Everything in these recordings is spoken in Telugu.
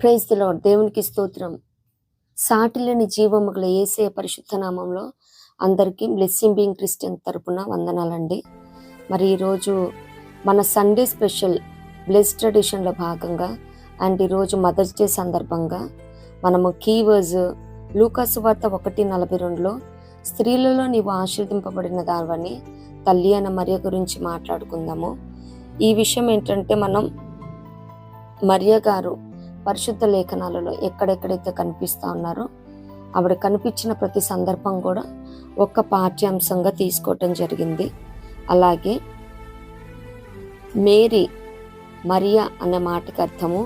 Praise the lord. దేవునికి స్తోత్రం. సాటిలేని జీవము గల యేసయ్య పరిశుద్ధ నామంలో అందరికీ బ్లెస్సింగ్ బీయింగ్ క్రిస్టియన్ తరపున వందనాలండి. మరి ఈరోజు మన సండే స్పెషల్ బ్లెస్డ్ ట్రెడిషన్లో భాగంగా అండ్ ఈరోజు మదర్స్ డే సందర్భంగా మనము కీవర్డ్స్ లూకాసు వార్త 1:42లో స్త్రీలలో నీవు ఆశీర్వదింపబడిన దానివని తల్లి అయిన మరియ గురించి మాట్లాడుకుందాము. ఈ విషయం ఏంటంటే, మనం మరియ గారు పరిశుద్ధ లేఖనాలలో ఎక్కడెక్కడైతే కనిపిస్తూ ఉన్నారో ఆవిడ కనిపించిన ప్రతి సందర్భం కూడా ఒక పాఠ్యాంశంగా తీసుకోవటం జరిగింది. అలాగే మేరీ, మరియా అనే మాటకి అర్థము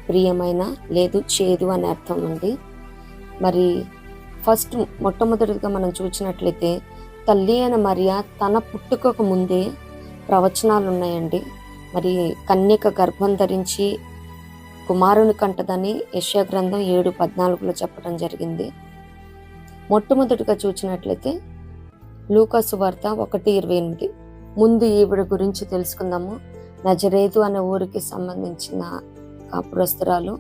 ప్రియమైన లేదు చేదు అనే అర్థం ఉంది. మరి మొట్టమొదటిగా మనం చూసినట్లయితే తల్లి అయిన మరియా తన పుట్టుకకు ముందే ప్రవచనాలు ఉన్నాయండి. మరి కన్యక గర్భం ధరించి కుమారుని కంటదని యెషయా గ్రంథం 7:14లో చెప్పడం జరిగింది. మొట్టమొదటిగా చూసినట్లయితే లూకాసు వార్త 1:28. ముందు ఈవిడ గురించి తెలుసుకుందాము. నజరేతు అనే ఊరికి సంబంధించిన కాపురస్తురాలు,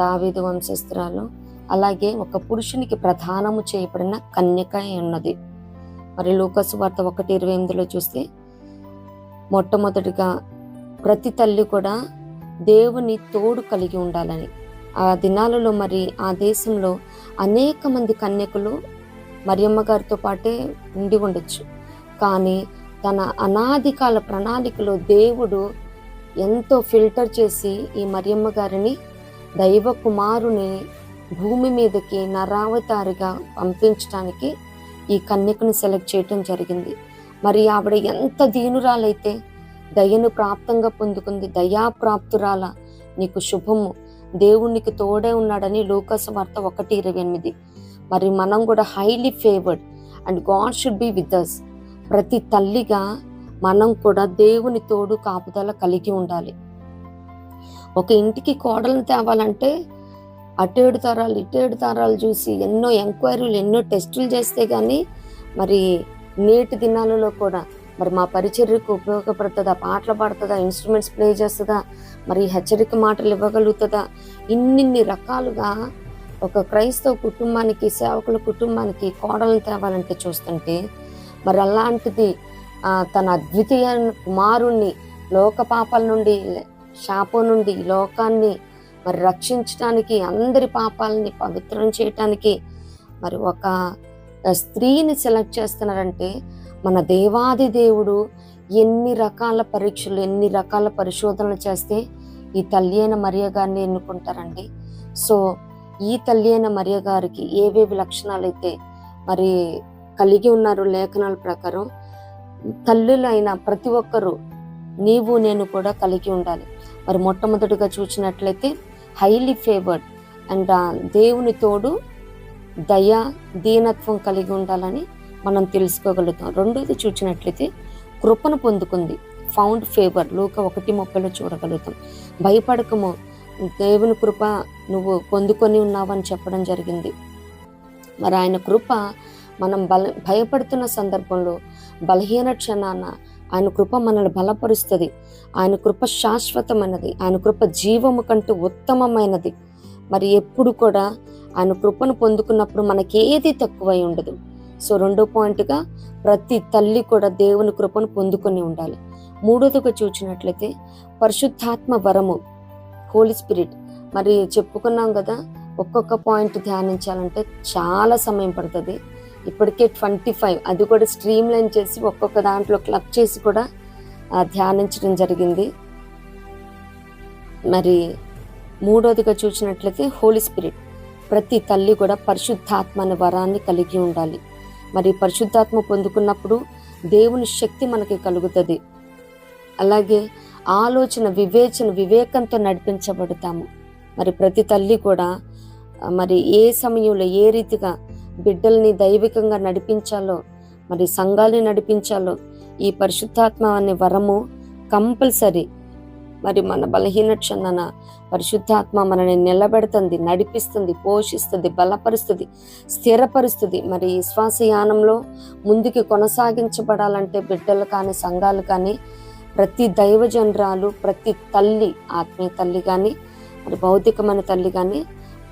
దావీదు వంశస్థురాలు, అలాగే ఒక పురుషునికి ప్రధానము చేయబడిన కన్యక ఉన్నది. మరి లూకాసు వార్త 1:28లో చూస్తే మొట్టమొదటిగా ప్రతి తల్లి కూడా దేవుని తోడు కలిగి ఉండాలని, ఆ దినాలలో మరి ఆ దేశంలో అనేక మంది కన్యకులు మరియమ్మ గారితో పాటే ఉండి ఉండొచ్చు. కానీ తన అనాదికాల ప్రణాళికలో దేవుడు ఎంతో ఫిల్టర్ చేసి ఈ మరియమ్మ గారిని దైవ కుమారుని భూమి మీదకి నరావతారిగా పంపించడానికి ఈ కన్యకను సెలెక్ట్ చేయటం జరిగింది. మరి ఆవిడ ఎంత దీనురాలైతే దయను ప్రాప్తంగా పొందుకుంది. దయాప్రాప్తురాల, నీకు శుభము, దేవునికి తోడే ఉన్నాడని లూకాసు వార్త 1:28. మరి మనం కూడా highly favoured and God should be with us. ప్రతి తల్లిగా మనం కూడా దేవుని తోడు కాపుదల కలిగి ఉండాలి. ఒక ఇంటికి కోడలను తేవాలంటే అటేడు తరాలు ఇటేడు తరాలు చూసి ఎన్నో ఎంక్వైరీలు, ఎన్నో టెస్టులు చేస్తే కానీ మరి నేటి దినాలలో కూడా మరి మా పరిచర్యకు ఉపయోగపడుతుందా, పాటలు పాడుతుందా, ఇన్స్ట్రుమెంట్స్ ప్లే చేస్తుందా, మరి హెచ్చరిక మాటలు ఇవ్వగలుగుతుందా, ఇన్నిన్ని రకాలుగా ఒక క్రైస్తవ కుటుంబానికి, సేవకుల కుటుంబానికి కోడలను తేవాలంటే చూస్తుంటే, మరి అలాంటిది తన అద్వితీయ కుమారుణ్ణి లోక పాపాల నుండి, శాపం నుండి లోకాన్ని మరి రక్షించడానికి, అందరి పాపాలని పవిత్రం చేయటానికి మరి ఒక స్త్రీని సెలెక్ట్ చేస్తున్నారంటే మన దేవాది దేవుడు ఎన్ని రకాల పరీక్షలు, ఎన్ని రకాల పరిశోధనలు చేస్తే ఈ తల్లి అయిన మరియ గారిని ఎన్నుకుంటారండి. సో ఈ తల్లి అయిన మరియ గారికి ఏవేవి లక్షణాలు అయితే మరి కలిగి ఉన్నారు లేఖనాల ప్రకారం, తల్లులైన ప్రతి ఒక్కరూ నీవు నేను కూడా కలిగి ఉండాలి. మరి మొట్టమొదటిగా చూసినట్లయితే హైలీ ఫేవర్డ్ అండ్ దేవుని తోడు, దయ, దీనత్వం కలిగి ఉండాలని మనం తెలుసుకోగలుగుతాం. రెండోది చూసినట్లయితే కృపను పొందుకుంది, ఫౌండ్ ఫేవర్, లూకా 1:30లో చూడగలుగుతాం. భయపడకము, దేవుని కృప నువ్వు పొందుకొని ఉన్నావని చెప్పడం జరిగింది. మరి ఆయన కృప మనం భయపడుతున్న సందర్భంలో, బలహీన క్షణాన ఆయన కృప మనల్ని బలపరుస్తుంది. ఆయన కృప శాశ్వతమైనది, ఆయన కృప జీవము కంటే ఉత్తమమైనది. మరి ఎప్పుడు కూడా ఆయన కృపను పొందుకున్నప్పుడు మనకి ఏది తక్కువై ఉండదు. సో రెండో పాయింట్గా ప్రతి తల్లి కూడా దేవుని కృపను పొందుకొని ఉండాలి. మూడోదిగా చూసినట్లయితే పరిశుద్ధాత్మ వరము, హోలీ స్పిరిట్. మరి చెప్పుకున్నాం కదా, ఒక్కొక్క పాయింట్ ధ్యానించాలంటే చాలా సమయం పడుతుంది. ఇప్పటికే 25, అది కూడా స్ట్రీమ్ లైన్ చేసి ఒక్కొక్క దాంట్లో క్లబ్ చేసి కూడా ధ్యానించడం జరిగింది. మరి మూడోదిగా చూసినట్లయితే హోలీ స్పిరిట్. ప్రతి తల్లి కూడా పరిశుద్ధాత్మ అనే వరాన్ని కలిగి ఉండాలి. మరి పరిశుద్ధాత్మ పొందుకున్నప్పుడు దేవుని శక్తి మనకి కలుగుతుంది. అలాగే ఆలోచన, వివేకంతో నడిపించబడతాము. మరి ప్రతి తల్లి కూడా మరి ఏ సమయంలో ఏ రీతిగా బిడ్డల్ని దైవికంగా నడిపించాలో, మరి సంఘాన్ని నడిపించాలో ఈ పరిశుద్ధాత్మ అనే వరము కంపల్సరీ. మరి మన బలహీన క్షణాన పరిశుద్ధాత్మ మనల్ని నిలబెడుతుంది, నడిపిస్తుంది, పోషిస్తుంది, బలపరుస్తుంది, స్థిరపరుస్తుంది. మరి విశ్వాసయానంలో ముందుకి కొనసాగించబడాలంటే బిడ్డలు కానీ, సంఘాలు కానీ, ప్రతి దైవజనరాలు, ప్రతి తల్లి, ఆత్మీయ తల్లి కానీ మరి భౌతికమైన తల్లి కానీ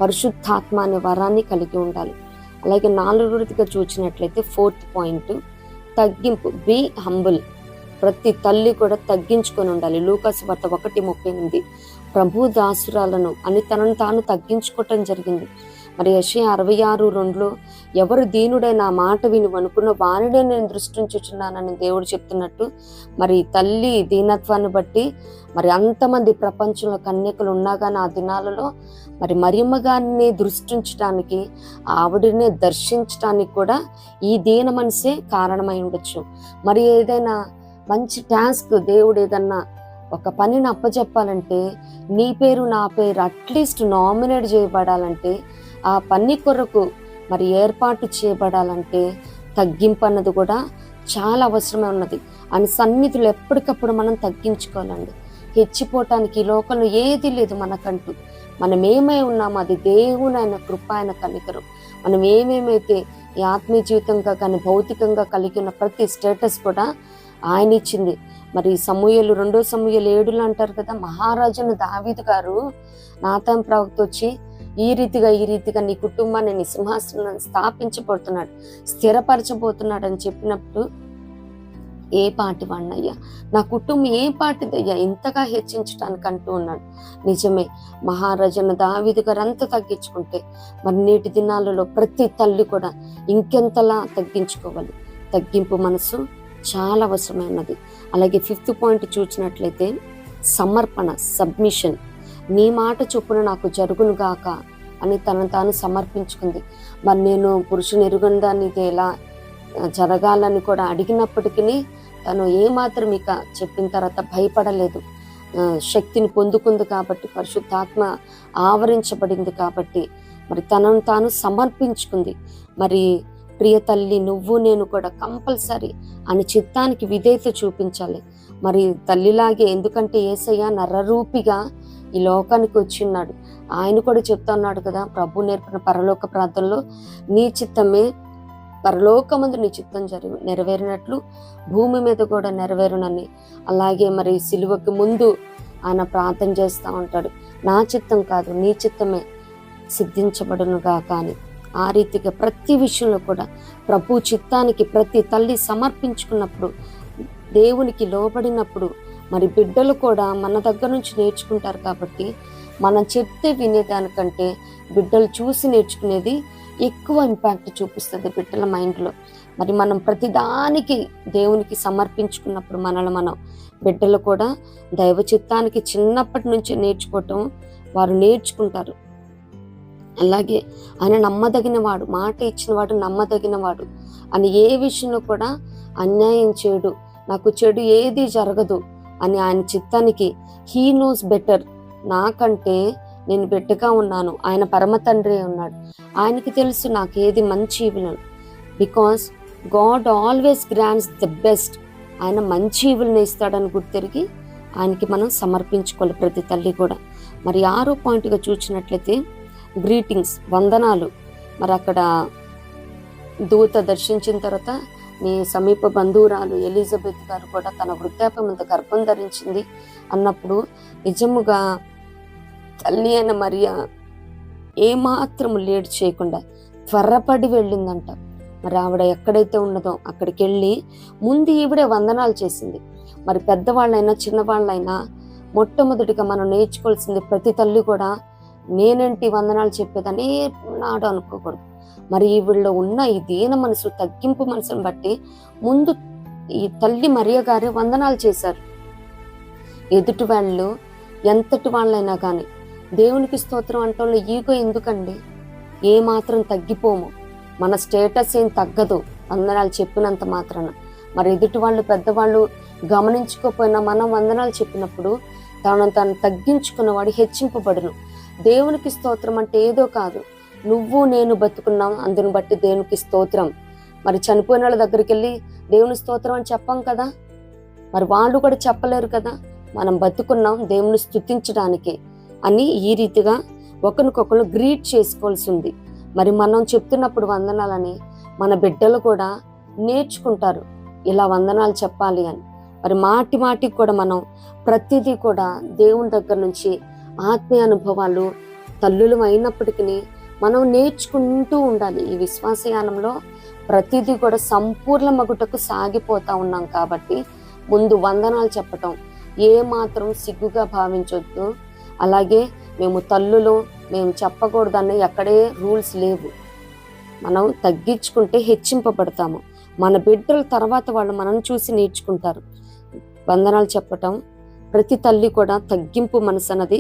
పరిశుద్ధాత్మ అనే వరాన్ని కలిగి ఉండాలి. అలాగే 4వదిగా చూసినట్లయితే 4th పాయింట్ తగ్గింపు, బీ హంబుల్. ప్రతి తల్లి కూడా తగ్గించుకొని ఉండాలి. లూకాసు వార్త 1:38 ప్రభు దాసురాలను అని తనను తాను తగ్గించుకోవటం జరిగింది. మరి యెషయా 66:2 ఎవరు దీనుడైన ఆ మాట విని అనుకున్న వారినే నేను దృష్టించుచున్నానని దేవుడు చెప్తున్నట్టు, మరి తల్లి దీనత్వాన్ని బట్టి మరి అంతమంది ప్రపంచంలో కన్యకలు ఉన్నా కానీ ఆ దినాలలో మరి మరియమ్మ గారిని దృష్టించడానికి, ఆవిడనే దర్శించడానికి కూడా ఈ దీన మనసే కారణమై ఉండొచ్చు. మరి ఏదైనా మంచి టాస్క్, దేవుడు ఏదన్నా ఒక పనిని అప్పచెప్పాలంటే నీ పేరు నా పేరు అట్లీస్ట్ నామినేట్ చేయబడాలంటే, ఆ పని కొరకు మరి ఏర్పాటు చేయబడాలంటే తగ్గింపు అన్నది కూడా చాలా అవసరమే ఉన్నది. అని సన్నిధులు ఎప్పటికప్పుడు మనం తగ్గించుకోవాలండి. హెచ్చిపోవటానికి ఈ లోకంలో ఏది లేదు మనకంటూ. మనం ఏమై ఉన్నామో అది దేవుని ఆయన కృప, ఆయన కనికరం. మనం ఏమేమైతే ఈ ఆత్మీయ జీవితంగా కానీ భౌతికంగా కలిగి ఉన్న ప్రతి స్టేటస్ కూడా ఆయన ఇచ్చింది. మరి 2 సమూయేలు 7 అంటారు కదా, మహారాజును దావీదు గారు నాతాన్ ప్రవక్త వచ్చి ఈ రీతిగా నీ కుటుంబాన్ని, నీ సింహాసనాన్ని స్థాపించబోతున్నాడు, స్థిరపరచబోతున్నాడు అని చెప్పినప్పుడు, ఏ పాటి వాడినయ్యా, నా కుటుంబం ఏ పాటిదయ్యా ఇంతగా హెచ్చించడానికి అంటూ ఉన్నాడు. నిజమే, మహారాజును దావీదు గారు అంత తగ్గించుకుంటే మరి నేటి దినాలలో ప్రతి తల్లి కూడా ఇంకెంతలా తగ్గించుకోవాలి. తగ్గింపు మనసు చాలా అవసరమైనది. అలాగే 5th పాయింట్ చూసినట్లయితే సమర్పణ, సబ్మిషన్. నీ మాట చొప్పున నాకు జరుగును గాక అని తనను తాను సమర్పించుకుంది. మరి నేను పురుషుని ఎరుగందాన్ని ఇది ఎలా జరగాలని కూడా అడిగినప్పటికీ తను ఏమాత్రం ఇక చెప్పిన తర్వాత భయపడలేదు. శక్తిని పొందుకుంది కాబట్టి, పరిశుద్ధాత్మ ఆవరించబడింది కాబట్టి మరి తనను తాను సమర్పించుకుంది. మరి ప్రియ తల్లి, నువ్వు నేను కూడా కంపల్సరీ అని చిత్తానికి విధేయత చూపించాలి. మరి తల్లిలాగే, ఎందుకంటే యేసయ్య నరరూపిగా ఈ లోకానికి వచ్చి ఉన్నాడు. ఆయన కూడా చెప్తా ఉన్నాడు కదా, ప్రభు నేర్పిన పరలోక ప్రార్థనలో, నీ చిత్తమే పరలోకమందు నీ చిత్తం నెరవేరినట్లు భూమి మీద కూడా నెరవేరునని. అలాగే మరి సిలువకి ముందు ఆయన ప్రార్థన చేస్తూ ఉంటాడు, నా చిత్తం కాదు నీ చిత్తమే సిద్ధించబడునుగా. కానీ ఆ రీతిగా ప్రతి విషయంలో కూడా ప్రభు చిత్తానికి ప్రతి తల్లి సమర్పించుకున్నప్పుడు, దేవునికి లోబడినప్పుడు మరి బిడ్డలు కూడా మన దగ్గర నుంచి నేర్చుకుంటారు. కాబట్టి మనం చెప్తే వినేదానికంటే బిడ్డలు చూసి నేర్చుకునేది ఎక్కువ ఇంపాక్ట్ చూపిస్తుంది బిడ్డల మైండ్లో. మరి మనం ప్రతిదానికి దేవునికి సమర్పించుకున్నప్పుడు మనం బిడ్డలు కూడా దైవ చిత్తానికి చిన్నప్పటి నుంచి నేర్చుకోవటం వారు నేర్చుకుంటారు. అలాగే ఆయన నమ్మదగినవాడు, మాట ఇచ్చినవాడు నమ్మదగినవాడు అని ఏ విషయంలో కూడా అన్యాయం చేయడు, నాకు చెడు ఏది జరగదు అని ఆయన చిత్తానికి, హీ నోస్ బెటర్, నాకంటే నేను బిడ్డగా ఉన్నాను, ఆయన పరమ తండ్రి ఉన్నాడు, ఆయనకి తెలుసు నాకు ఏది మంచి ఈవులను. Because God always grants the best. ఆయన మంచి ఈవులను ఇస్తాడని గుర్తిరిగి ఆయనకి మనం సమర్పించుకోవాలి ప్రతి తల్లి కూడా. మరి 6వ పాయింట్గా చూసినట్లయితే గ్రీటింగ్స్, వందనాలు. మరి అక్కడ దూత దర్శించిన తర్వాత నీ సమీప బంధువురాలు ఎలిజబెత్ గారు కూడా తన వృద్ధాప్యం అంత గర్భం ధరించింది అన్నప్పుడు నిజముగా తల్లి అయిన మరియా ఏమాత్రము లేట్ చేయకుండా త్వరపడి వెళ్ళిందంట. మరి ఆవిడ ఎక్కడైతే ఉన్నదో అక్కడికి వెళ్ళి ముందు ఈవిడే వందనాలు చేసింది. మరి పెద్దవాళ్ళైనా చిన్నవాళ్ళైనా మొట్టమొదటిగా మనం నేర్చుకోవాల్సింది, ప్రతి తల్లి కూడా నేనేంటి వందనాలు చెప్పేదని నాడు అనుకోకూడదు. మరి వీళ్ళలో ఉన్న ఈ దీన మనసు, తగ్గింపు మనసును బట్టి ముందు ఈ తల్లి మరియ గారే వందనాలు చేశారు. ఎదుటి వాళ్ళు ఎంతటి వాళ్ళైనా కానీ దేవునికి స్తోత్రం అంటోళ్ళు ఈగో ఎందుకండి? ఏ మాత్రం తగ్గిపోము, మన స్టేటస్ ఏం తగ్గదు వందనాలు చెప్పినంత మాత్రాన. మరి ఎదుటి వాళ్ళు పెద్దవాళ్ళు గమనించుకోకపోయినా మనం వందనాలు చెప్పినప్పుడు తను తగ్గించుకున్నవాడు హెచ్చింపబడును. దేవునికి స్తోత్రం అంటే ఏదో కాదు, నువ్వు నేను బతుకున్నాం, అందుని బట్టి దేవునికి స్తోత్రం. మరి చనిపోయిన వాళ్ళ దగ్గరికి వెళ్ళి దేవుని స్తోత్రం అని చెప్పాం కదా, మరి వాళ్ళు కూడా చెప్పలేరు కదా. మనం బతుకున్నాం దేవుని స్తుతించడానికి అని ఈ రీతిగా ఒకరికొకరు గ్రీట్ చేసుకోవాల్సి ఉంది. మరి మనం చెప్తున్నప్పుడు వందనాలని మన బిడ్డలు కూడా నేర్చుకుంటారు, ఇలా వందనాలు చెప్పాలి అని. మరి మాటి మాటికి కూడా మనం ప్రతిదీ కూడా దేవుని దగ్గర నుంచి ఆత్మీయ అనుభవాలు తల్లులు అయినప్పటికీ మనం నేర్చుకుంటూ ఉండాలి. ఈ విశ్వాసయానంలో ప్రతిదీ కూడా సంపూర్ణ మగుటకు సాగిపోతా ఉన్నాం కాబట్టి ముందు వందనాలు చెప్పటం ఏ మాత్రం సిగ్గుగా భావించొద్దు. అలాగే మేము తల్లులు, మేము చెప్పకూడదని ఎక్కడే రూల్స్ లేవు. మనం తగ్గించుకుంటే హెచ్చింపబడతాము. మన బిడ్డల తర్వాత వాళ్ళు మనం చూసి నేర్చుకుంటారు. వందనాలు చెప్పటం ప్రతి తల్లి కూడా తగ్గింపు మనసు అన్నది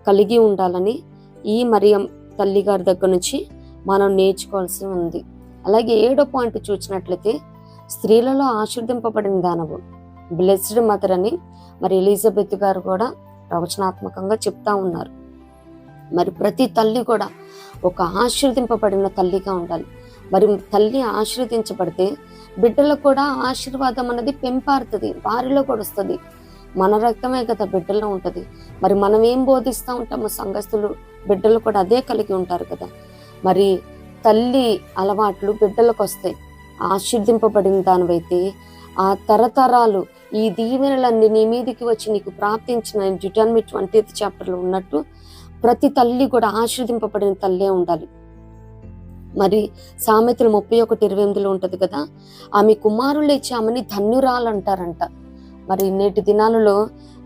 కలిగి ఉండాలని ఈ మరియం తల్లి గారి దగ్గర నుంచి మనం నేర్చుకోవాల్సి ఉంది. అలాగే 7వ పాయింట్ చూసినట్లయితే స్త్రీలలో ఆశీర్వదింపబడిన దానవు, బ్లెస్డ్ మదర్ అని మరి ఎలిజబెత్ గారు కూడా ప్రవచనాత్మకంగా చెప్తా ఉన్నారు. మరి ప్రతి తల్లి కూడా ఒక ఆశీర్వదింపబడిన తల్లిగా ఉండాలి. మరి తల్లి ఆశీర్వదించబడితే బిడ్డలకు కూడా ఆశీర్వాదం అనేది పెంపారుతుంది, వారిలో కూడా వస్తుంది. మన రక్తమే కదా బిడ్డల్లో ఉంటుంది. మరి మనం ఏం బోధిస్తూ ఉంటామో సంఘస్థులు బిడ్డలు కూడా అదే కలిగి ఉంటారు కదా. మరి తల్లి అలవాట్లు బిడ్డలకు వస్తాయి. ఆశీర్దింపబడిన దానివైతే ఆ తరతరాలు ఈ దీవెనలన్నీ నీ మీదికి వచ్చి నీకు ప్రాప్తించిన డ్యూటానమీ 20th చాప్టర్లో ఉన్నట్టు ప్రతి తల్లి కూడా ఆశీర్దింపబడిన తల్లే ఉండాలి. మరి సామెతలు 31:28 ఉంటుంది కదా, ఆమె కుమారులు ఇచ్చి ఆమెని ధన్యురాలు అంటారంట. మరి నేటి దినాలలో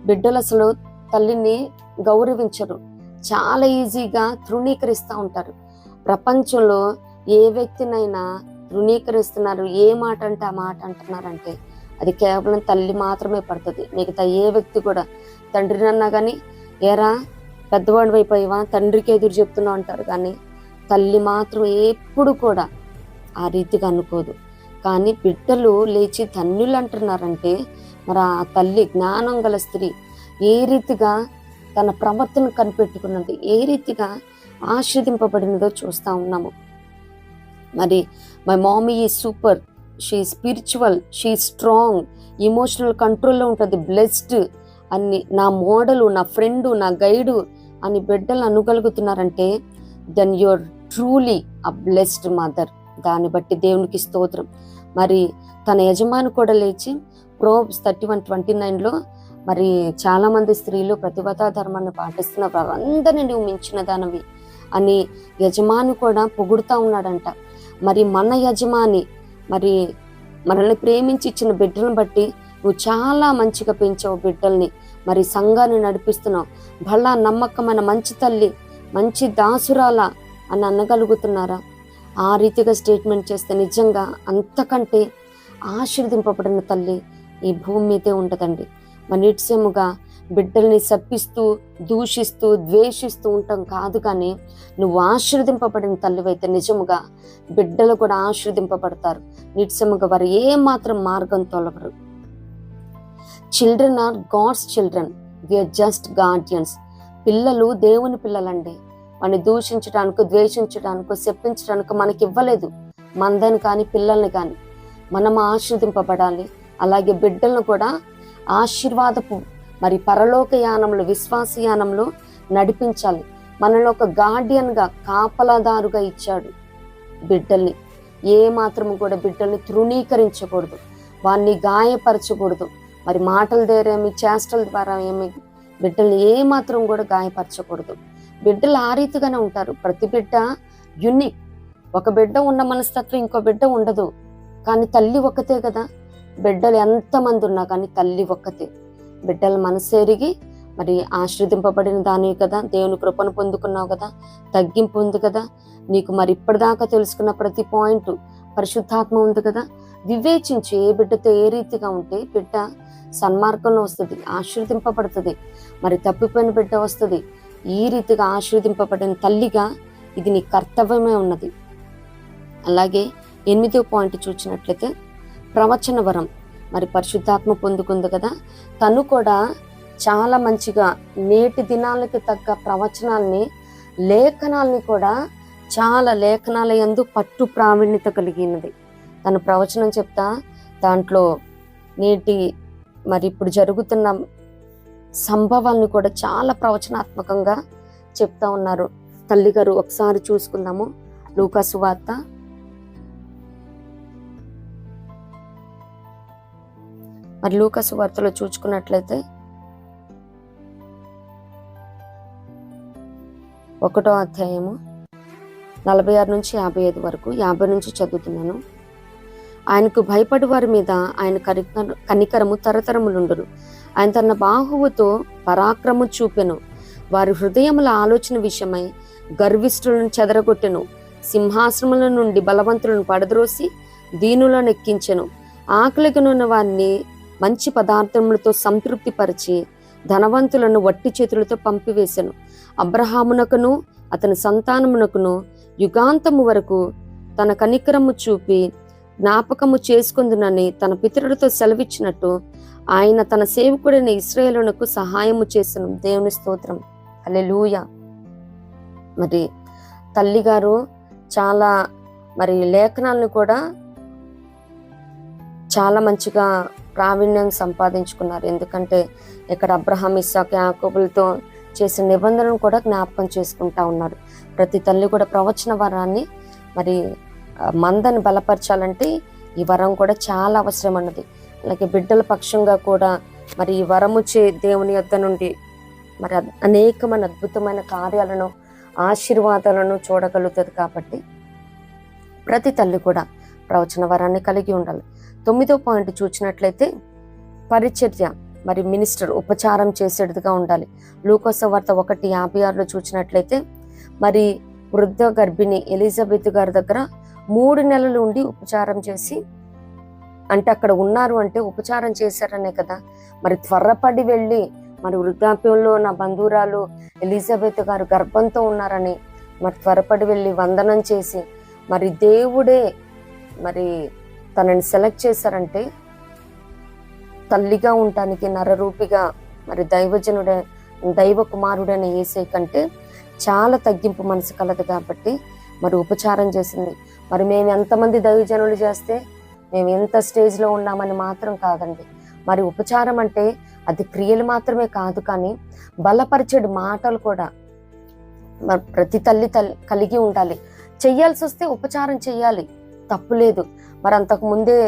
బిడ్డలు అసలు తల్లిని గౌరవించరు, చాలా ఈజీగా తృణీకరిస్తూ ఉంటారు. ప్రపంచంలో ఏ వ్యక్తినైనా తృణీకరిస్తున్నారు, ఏ మాట అంటే ఆ మాట అంటున్నారంటే అది కేవలం తల్లి మాత్రమే పడుతుంది. మిగతా ఏ వ్యక్తి కూడా తండ్రిని అన్నా కానీ ఏరా పెద్దవాడు అయిపోయావా తండ్రికి ఎదురు చెప్తున్నావు అంటారు, కానీ తల్లి మాత్రం ఎప్పుడు కూడా ఆ రీతిగా అనుకోదు. కానీ బిడ్డలు లేచి ధన్యులు అంటున్నారంటే మరి ఆ తల్లి జ్ఞానం గల స్త్రీ ఏ రీతిగా తన ప్రవర్తన కనిపెట్టుకున్నది, ఏ రీతిగా ఆశీర్దింపబడినదో చూస్తూ ఉన్నాము. మరి మై మామీ ఈ super, she spiritual, she strong, emotional కంట్రోల్లో ఉంటుంది, బ్లెస్డ్ అని నా మోడలు, నా ఫ్రెండు, నా గైడు అని బిడ్డలు అనగలుగుతున్నారంటే then you're truly a blessed mother. దాన్ని బట్టి దేవునికి స్తోత్రం. మరి తన యజమాని కూడా లేచి ప్రోబ్స్ 31:29లో మరి చాలా మంది స్త్రీలు ప్రతివతా ధర్మాన్ని పాటిస్తున్న వారందరినీ నువ్వు మించిన దానివి అని యజమాని కూడా పొగుడుతూ ఉన్నాడంట. మరి మన యజమాని మరి మనల్ని ప్రేమించి ఇచ్చిన బిడ్డలను బట్టి నువ్వు చాలా మంచిగా పెంచావు బిడ్డల్ని, మరి సంఘాన్ని నడిపిస్తున్నావు, భళా నమ్మకమైన మంచి తల్లి, మంచి దాసురాల అని అనగలుగుతున్నారా? ఆ రీతిగా స్టేట్మెంట్ చేస్తే నిజంగా అంతకంటే ఆశీర్వదింపబడిన తల్లి ఈ భూమి మీదే ఉంటుందండి. మన నిత్యముగా బిడ్డల్ని శపిస్తూ, దూషిస్తూ, ద్వేషిస్తూ ఉంటాం కాదు, కానీ నువ్వు ఆశీర్వదింపబడిన తల్లివైతే నిజముగా బిడ్డలు కూడా ఆశీర్వదింపబడతారు. నిత్యముగా వారు ఏ మాత్రం మార్గం తొలగరు. Children are God's children, we are just guardians. పిల్లలు దేవుని పిల్లలండి. వాడిని దూషించడానికో, ద్వేషించడానికో, శపించడానికో మనకి ఇవ్వలేదు మందని కానీ పిల్లల్ని కానీ. మనం ఆశీర్వదింపబడాలి. అలాగే బిడ్డలను కూడా ఆశీర్వాదపు మరి పరలోక యానంలో, విశ్వాసయానంలో నడిపించాలి. మనలో ఒక గార్డియన్గా, కాపలాదారుగా ఇచ్చాడు బిడ్డల్ని. ఏ మాత్రము కూడా బిడ్డల్ని తృణీకరించకూడదు, వాన్ని గాయపరచకూడదు. మరి మాటల ద్వారా ఏమి, చేష్టల ద్వారా ఏమి బిడ్డల్ని ఏ మాత్రం కూడా గాయపరచకూడదు. బిడ్డలు ఆ రీతిగానే ఉంటారు. ప్రతి బిడ్డ యునిక్. ఒక బిడ్డ ఉన్న మనస్తత్వం ఇంకో బిడ్డ ఉండదు, కానీ తల్లి ఒక్కతే కదా. బిడ్డలు ఎంతమంది ఉన్నా కానీ తల్లి ఒక్కతే. బిడ్డల మనసు ఎరిగి మరి ఆశీర్వదింపబడిన దానివి కదా, దేవుని కృపను పొందుకున్నావు కదా, తగ్గింపు ఉంది కదా నీకు. మరి ఇప్పటిదాకా తెలుసుకున్న ప్రతి పాయింట్ పరిశుద్ధాత్మ ఉంది కదా. వివేచించి ఏ బిడ్డతో ఏ రీతిగా ఉంటే బిడ్డ సన్మార్గంలో వస్తుంది, ఆశీర్వదింపబడుతుంది. మరి తప్పిపోయిన బిడ్డ వస్తుంది. ఈ రీతిగా ఆశీర్వదింపబడిన తల్లిగా ఇది నీ కర్తవ్యమే ఉన్నది. అలాగే 8వ పాయింట్ చూసినట్లయితే ప్రవచన వరం. మరి పరిశుద్ధాత్మ పొందుకుంది కదా, తను కూడా చాలా మంచిగా నేటి దినాలకి తగ్గ ప్రవచనాల్ని, లేఖనాల్ని కూడా చాలా లేఖనాల యందు పట్టు ప్రావీణ్యత కలిగినది. తను ప్రవచనం చెప్తా దాంట్లో నేటి మరి ఇప్పుడు జరుగుతున్న సంభవాల్ని కూడా చాలా ప్రవచనాత్మకంగా చెప్తా ఉన్నారు తల్లిగారు. ఒకసారి చూసుకుందాము. లూకా సువార్త 'లూకా సువార్తలో చూసుకున్నట్లయితే 1వ అధ్యాయము 46 నుంచి 55 వరకు, 50 నుంచి చదువుతున్నాను. ఆయనకు భయపడి వారి మీద ఆయన కనికరము తరతరములుండును. ఆయన తన బాహువుతో పరాక్రము చూపెను. వారి హృదయముల ఆలోచన విషయమై గర్విష్ఠులను చెదరగొట్టెను. సింహాసనముల నుండి బలవంతులను పడద్రోసి దీనులను ఎక్కించెను. ఆకలిగనున్న వారిని మంచి పదార్థములతో సంతృప్తిపరిచి ధనవంతులను వట్టి చేతులతో పంపివేశెను. అబ్రహామునకును అతని సంతానమునకును యుగాంతము వరకు తన కనికరము చూపి జ్ఞాపకము చేసుకుందునని తన పితరులతో సెలవిచ్చినట్టు ఆయన తన సేవకుడైన ఇశ్రాయేలునకు సహాయము చేసెను. దేవుని స్తోత్రం. హల్లెలూయా. మరి తల్లిగారు చాలా లేఖనాలను కూడా చాలా మంచిగా ప్రావీణ్యం సంపాదించుకున్నారు. ఎందుకంటే ఇక్కడ అబ్రహాం, ఇస్సాకు, యాకోబులతో చేసిన నిబంధనను కూడా జ్ఞాపకం చేసుకుంటా ఉన్నారు. ప్రతి తల్లి కూడా ప్రవచన వరాన్ని మందని బలపరచాలంటే ఈ వరం కూడా చాలా అవసరం అన్నది. అలాగే బిడ్డల పక్షంగా కూడా ఈ వరము దేవుని యొద్ద నుండి అనేకమైన అద్భుతమైన కార్యాలను, ఆశీర్వాదాలను చూడగలుగుతుంది. కాబట్టి ప్రతి తల్లి కూడా ప్రవచన వరాన్ని కలిగి ఉండాలి. 9వ పాయింట్ చూసినట్లయితే పరిచర్య, మినిస్టర్ ఉపచారం చేసేదిగా ఉండాలి. లూకాసు వార్త 1:56 చూసినట్లయితే వృద్ధ గర్భిణి ఎలిజబెత్ గారి దగ్గర 3 నెలలు ఉండి ఉపచారం చేసి, అంటే అక్కడ ఉన్నారు అంటే ఉపచారం చేశారనే కదా. త్వరపడి వెళ్ళి వృద్ధాప్యంలో నా బంధువురాలు ఎలిజబెత్ గారు గర్భంతో ఉన్నారని త్వరపడి వెళ్ళి వందనం చేసి దేవుడే తనని సెలెక్ట్ చేశారంటే తల్లిగా ఉండటానికి నరరూపిగా దైవ కుమారుడైన యేసే కంటే చాలా తగ్గింపు మనసు కలదు. కాబట్టి ఉపచారం చేసింది. మేము ఎంతమంది దైవజనులు చేస్తే మేము ఎంత స్టేజ్లో ఉన్నామని మాత్రం కాదండి. ఉపచారం అంటే అది క్రియలు మాత్రమే కాదు, కానీ బలపరిచేడు మాటలు కూడా ప్రతి తల్లి కలిగి ఉండాలి. చెయ్యాల్సి వస్తే ఉపచారం చెయ్యాలి, తప్పులేదు. అంతకు ముందే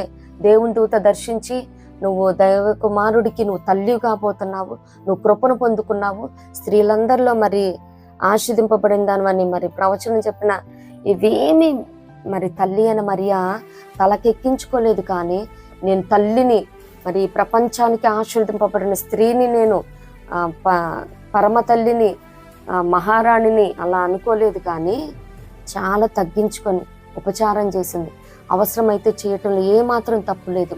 దేవుని దూత దర్శించి నువ్వు దైవ కుమారుడికి నువ్వు తల్లి కాబోతున్నావు, నువ్వు కృపను పొందుకున్నావు, స్త్రీలందరిలో ఆశీర్వదింపబడిన దానివని ప్రవచనం చెప్పిన ఇవేమి తల్లి అని మరియా తలకెక్కించుకోలేదు. కానీ నేను తల్లిని, ప్రపంచానికి ఆశీర్వదింపబడిన స్త్రీని, నేను పరమ తల్లిని, మహారాణిని అలా అనుకోలేదు. కానీ చాలా తగ్గించుకొని ఉపచారం చేసింది. అవసరమైతే చేయటంలో ఏమాత్రం తప్పు లేదు.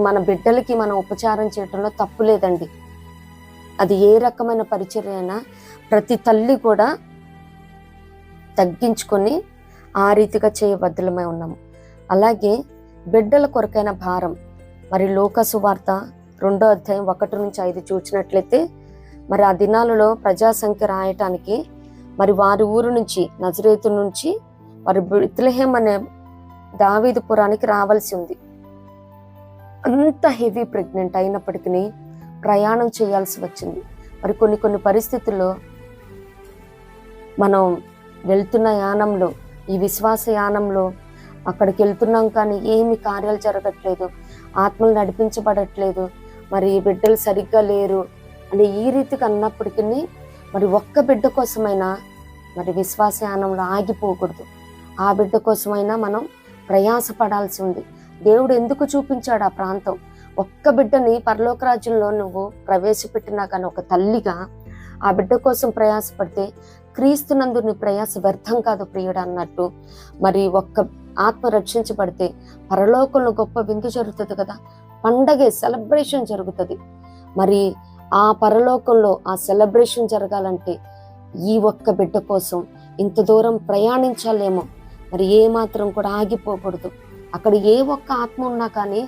మన బిడ్డలకి మనం ఉపచారం చేయటంలో తప్పు లేదండి. అది ఏ రకమైన పరిచర్య అయినా ప్రతి తల్లి కూడా తగ్గించుకొని ఆ రీతిగా చేయబద్ధులమై ఉన్నాము. అలాగే బిడ్డల కొరకైన భారం, లూకాసు వార్త 2వ అధ్యాయం 1 నుంచి 5 చూసినట్లయితే ఆ దినాలలో ప్రజా సంఖ్య రాయటానికి వారి ఊరు నుంచి నజరేతు నుంచి బెత్లెహేం అనే దావీదుపురానికి రావాల్సి ఉంది. అంత హెవీ ప్రెగ్నెంట్ అయినప్పటికీ ప్రయాణం చేయాల్సి వచ్చింది. కొన్ని పరిస్థితుల్లో మనం వెళ్తున్న యానంలో, ఈ విశ్వాస యానంలో అక్కడికి వెళ్తున్నాం కానీ ఏమి కార్యాలు జరగట్లేదు, ఆత్మలు నడిపించబడట్లేదు, బిడ్డలు సరిగ్గా లేరు అని ఈ రీతికి అన్నప్పటికీ ఒక్క బిడ్డ కోసమైనా విశ్వాస యానంలో ఆగిపోకూడదు. ఆ బిడ్డ కోసమైనా మనం ప్రయాసపడాల్సి ఉంది. దేవుడు ఎందుకు చూపించాడు ఆ ప్రాంతం? ఒక్క బిడ్డని పరలోక రాజ్యంలో నువ్వు ప్రవేశపెట్టినా కానీ ఒక తల్లిగా ఆ బిడ్డ కోసం ప్రయాసపడితే క్రీస్తునందు నీ ప్రయాస వ్యర్థం కాదు ప్రియుడు అన్నట్టు ఒక్క ఆత్మ రక్షించబడితే పరలోకంలో గొప్ప విందు జరుగుతుంది కదా, పండగే సెలబ్రేషన్ జరుగుతుంది. ఆ పరలోకంలో ఆ సెలబ్రేషన్ జరగాలంటే ఈ ఒక్క బిడ్డ కోసం ఇంత దూరం ప్రయాణించాలేమో. ఏ మాత్రం కూడా ఆగిపోకూడదు. అక్కడ ఏ ఒక్క ఆత్మ ఉన్నా కానీ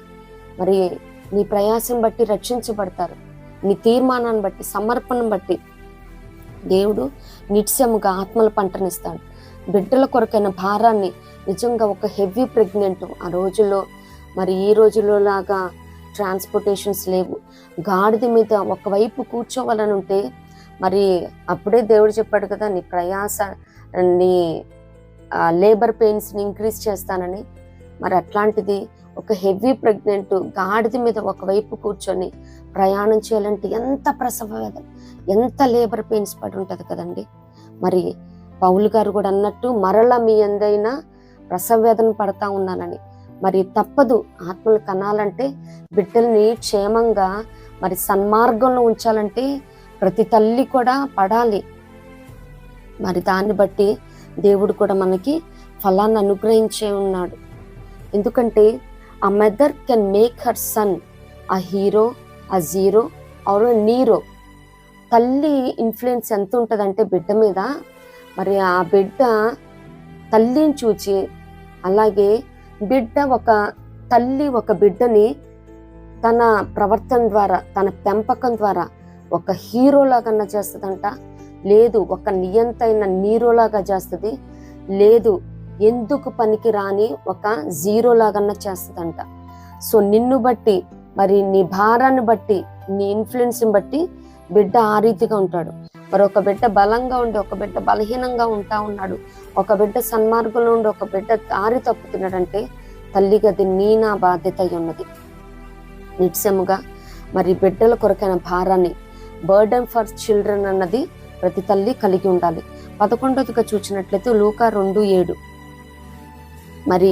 నీ ప్రయాసం బట్టి రక్షించబడతారు. నీ తీర్మానాన్ని బట్టి, సమర్పణను బట్టి దేవుడు నిత్యముగా ఆత్మల పంటనిస్తాడు. బిడ్డల కొరకైన భారాన్ని నిజంగా ఒక హెవీ ప్రెగ్నెంట్ ఆ రోజుల్లో ఈ రోజుల్లో లాగా ట్రాన్స్పోర్టేషన్స్ లేవు. గాడిద మీద ఒకవైపు కూర్చోవాలని ఉంటే అప్పుడే దేవుడు చెప్పాడు కదా, నీ ప్రయాస, నీ లేబర్ పెయిన్స్ని ఇంక్రీజ్ చేస్తానని. అట్లాంటిది ఒక హెవీ ప్రెగ్నెంట్ గాడిద మీద ఒకవైపు కూర్చొని ప్రయాణం చేయాలంటే ఎంత ప్రసవ వేదన, ఎంత లేబర్ పెయిన్స్ పడి ఉంటుంది కదండి. పౌలు గారు కూడా అన్నట్టు మరలా మీ అందైనా ప్రసవ వేదన పడతా ఉన్నానని. మరి తప్పదు, ఆత్మలు కనాలంటే బిడ్డల్ని క్షేమంగా మరి సన్మార్గంలో ఉంచాలంటే ప్రతి తల్లి కూడా పడాలి. మరి దాన్ని బట్టి దేవుడు కూడా మనకి ఫలాన్ని అనుగ్రహించే ఉన్నాడు. ఎందుకంటే a mother can make her son a hero, a zero or a Nero. తల్లి ఇన్ఫ్లుయెన్స్ ఎంత ఉంటుందంటే బిడ్డ మీద, మరి ఆ బిడ్డ తల్లిని చూచి, అలాగే తల్లి ఒక బిడ్డని తన ప్రవర్తన ద్వారా, తన పెంపకం ద్వారా ఒక హీరోలాగా చేస్తుందంట, లేదు ఒక నియంతైన నీరోలాగా చేస్తుంది, లేదు ఎందుకు పనికి రాని ఒక జీరోలాగా చేస్తుందంట. సో నిన్ను బట్టి, మరి నీ భారాన్ని బట్టి, నీ ఇన్ఫ్లుయెన్స్ని బట్టి బిడ్డ ఆ రీతిగా ఉంటాడు. మరి ఒక బిడ్డ బలంగా ఉండి ఒక బిడ్డ బలహీనంగా ఉన్నాడు, ఒక బిడ్డ సన్మార్గంలో ఉండి ఒక బిడ్డ దారి తప్పుతున్నాడంటే తల్లికి అది నా బాధ్యత అయి ఉన్నది. నిశ్చయముగా మరి బిడ్డల కొరకైన భారాన్ని, బర్డెన్ ఫర్ చిల్డ్రన్ అన్నది ప్రతి తల్లి కలిగి ఉండాలి. 11గా చూసినట్లయితే లూకా 2:7, మరి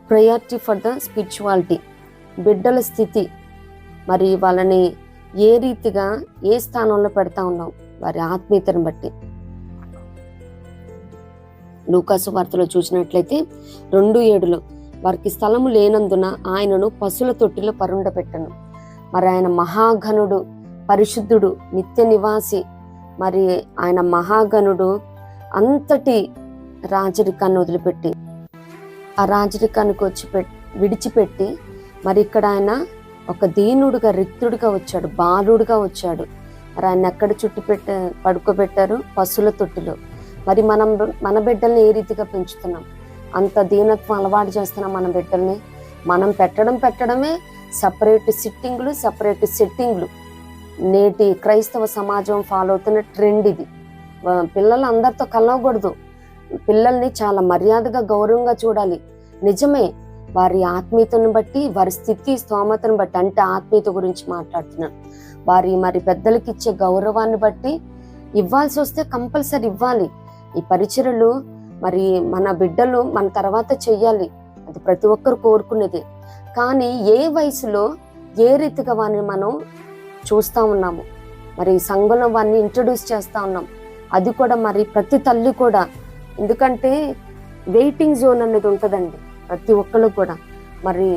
ప్రయారిటీ ఫర్ ద స్పిరిచువాలిటీ, బిడ్డల స్థితి, మరి వాళ్ళని ఏ రీతిగా ఏ స్థానంలో పెడతా ఉన్నాం వారి ఆత్మీయతను బట్టి. లూకా సువార్తలో చూసినట్లయితే 2:7, వారికి స్థలము లేనందున ఆయనను పశువుల తొట్టిలో పరుండబెట్టను. మరి ఆయన మహాఘనుడు, పరిశుద్ధుడు, నిత్య నివాసి, మరి ఆయన మహాగణుడు అంతటి రాజరికాన్ని వదిలిపెట్టి ఆ రాజరికానికి విడిచిపెట్టి మరి ఇక్కడ ఆయన ఒక దీనుడుగా, రిక్తుడిగా వచ్చాడు, బాలుడుగా వచ్చాడు. మరి ఆయన ఎక్కడ పడుకోబెట్టారు? పశువుల తొట్టిలో. మరి మన బిడ్డల్ని ఏ రీతిగా పెంచుతున్నాం? అంత దీనత్వం అలవాటు చేస్తున్నాం మన బిడ్డల్ని. మనం పెట్టడమే సపరేట్ సిట్టింగ్లు, సపరేట్ సెట్టింగ్లు. నేటి క్రైస్తవ సమాజం ఫాలో అవుతున్న ట్రెండ్ ఇది. పిల్లలు అందరితో కలవకూడదు, పిల్లల్ని చాలా మర్యాదగా, గౌరవంగా చూడాలి. నిజమే, వారి ఆత్మీయతను బట్టి, వారి స్థితి స్తోమతను బట్టి, అంటే ఆత్మీయత గురించి మాట్లాడుతున్నాను, మరి పెద్దలకి ఇచ్చే గౌరవాన్ని బట్టి ఇవ్వాల్సి వస్తే కంపల్సరీ ఇవ్వాలి. ఈ పరిచర్యలు మరి మన బిడ్డలు మన తర్వాత చెయ్యాలి, అది ప్రతి ఒక్కరు కోరుకునేదే. కానీ ఏ వయసులో ఏ రీతిగా వాడిని మనం చూస్తూ ఉన్నాము, మరి సంఘంలో వాడిని ఇంట్రడ్యూస్ చేస్తూ ఉన్నాం, అది కూడా మరి ప్రతి తల్లి కూడా. ఎందుకంటే వెయిటింగ్ జోన్ అనేది ఉంటుందండి ప్రతి ఒక్కరు కూడా. మరి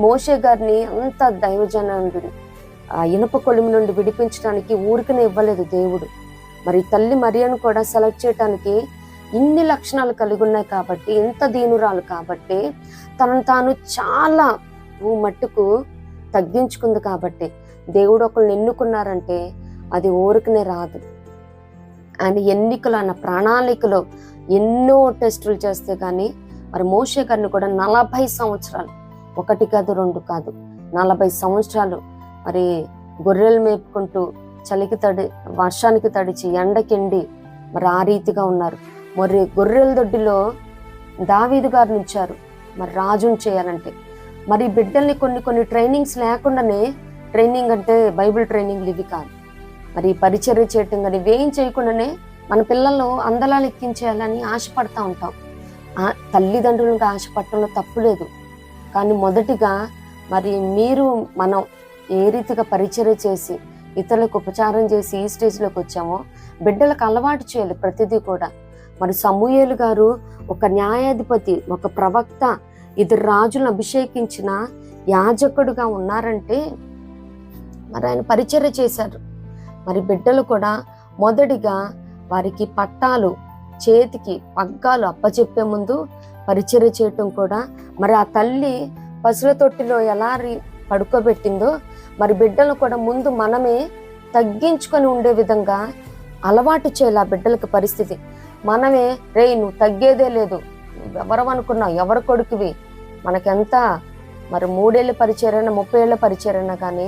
మోషే గారిని అంత దైవజనుడిని ఆ ఇనుప కొలిమి నుండి విడిపించడానికి ఊరికనే ఇవ్వలేదు దేవుడు. మరి తల్లి మరియను కూడా సెలెక్ట్ చేయడానికి ఇన్ని లక్షణాలు కలిగి ఉన్నాయి కాబట్టి, ఇంత దీనురాలు కాబట్టి, తనను తాను చాలా మట్టుకు తగ్గించుకుంది కాబట్టి, దేవుడు ఒకరిని ఎన్నుకున్నారంటే అది ఊరికనే రాదు. ఆయన ఎన్నికలు, ఆయన ప్రణాళికలో ఎన్నో టెస్టులు చేస్తే కానీ మరి మోషే గారిని కూడా 40 సంవత్సరాలు, 1 కాదు 2 కాదు 40 సంవత్సరాలు మరి గొర్రెలు మేపుకుంటూ చలికి వర్షానికి తడిచి ఎండకెండి మరి ఆ రీతిగా ఉన్నారు. మరి గొర్రెల దొడ్డిలో దావీదు గారిని ఉంచారు మరి రాజుని చేయాలంటే. మరి బిడ్డల్ని కొన్ని ట్రైనింగ్స్ లేకుండానే, ట్రైనింగ్ అంటే బైబిల్ ట్రైనింగ్లు ఇవి కాదు, మరి పరిచర్య చేయటం కానీ ఇవేం చేయకుండానే మన పిల్లలు అందలాలు ఎక్కించేయాలని ఆశపడతా ఉంటాం. తల్లిదండ్రులకు ఆశపడటంలో తప్పులేదు. కానీ మొదటిగా మరి మనం ఏ రీతిగా పరిచర్య చేసి ఇతరులకు ఉపచారం చేసి ఈ స్టేజ్లోకి వచ్చామో బిడ్డలకు అలవాటు చేయాలి ప్రతిదీ కూడా. మరి సమూయేలు గారు ఒక న్యాయాధిపతి, ఒక ప్రవక్త, 2 రాజులను అభిషేకించిన యాజకుడుగా ఉన్నారంటే మరి ఆయన పరిచర్య చేశారు. మరి బిడ్డలు కూడా మొదటిగా వారికి పట్టాలు, చేతికి పగ్గాలు అప్పచెప్పే ముందు పరిచర్య చేయటం కూడా, మరి ఆ తల్లి పశువుల తొట్టిలో ఎలా పడుకోబెట్టిందో మరి బిడ్డలు కూడా ముందు మనమే తగ్గించుకొని ఉండే విధంగా అలవాటు చేయాలి ఆ బిడ్డలకి పరిస్థితి. మనమే నువ్వు తగ్గేదే లేదు, ఎవరు అనుకున్నావు, ఎవరు కొడుకువి, మనకెంత మరి 3 ఏళ్ళ పరిచర్యన 30 ఏళ్ళ పరిచర్యన కానీ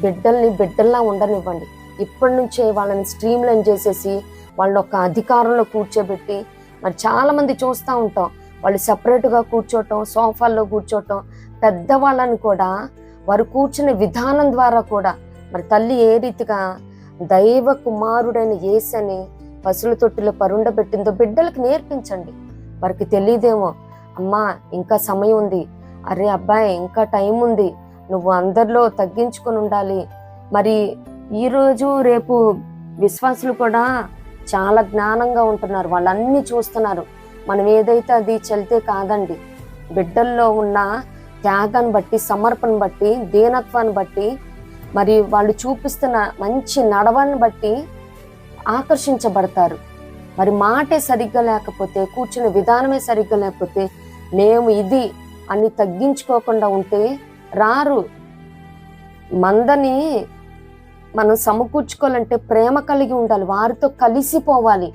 బిడ్డల్ని బిడ్డల్లా ఉండనివ్వండి. ఇప్పటి నుంచే వాళ్ళని స్ట్రీమ్ లైన్ చేసేసి వాళ్ళని ఒక అధికారంలో కూర్చోబెట్టి, మరి చాలా మంది చూస్తూ ఉంటాం, వాళ్ళు సపరేట్గా కూర్చోవటం, సోఫాల్లో కూర్చోవటం, పెద్దవాళ్ళని కూడా వారు కూర్చునే విధానం ద్వారా కూడా మరి తల్లి ఏ రీతిగా దైవ కుమారుడైన యేసుని పశువుల తొట్టిలో పరుండబెట్టిందో బిడ్డలకు నేర్పించండి. వారికి తెలియదేమో, అమ్మా ఇంకా సమయం ఉంది, అరే అబ్బాయి ఇంకా టైం ఉంది, నువ్వు అందరిలో తగ్గించుకొని ఉండాలి. మరి ఈరోజు రేపు విశ్వాసులు కూడా చాలా జ్ఞానంగా ఉంటున్నారు, వాళ్ళన్నీ చూస్తున్నారు. మనం ఏదైతే అది చెల్తే కాదండి. బిడ్డల్లో ఉన్న త్యాగాన్ని బట్టి, సమర్పణ బట్టి, దీనత్వాన్ని బట్టి, మరి వాళ్ళు చూపిస్తున్న మంచి నడవని బట్టి ఆకర్షించబడతారు. మరి మాటే సరిగ్గా లేకపోతే, కూర్చునే విధానమే సరిగ్గా లేకపోతే, మేము ఇది అని తగ్గించుకోకుండా ఉంటే రారు. మందని మనం సమకూర్చుకోవాలంటే ప్రేమ కలిగి ఉండాలి, వారితో కలిసిపోవాలి.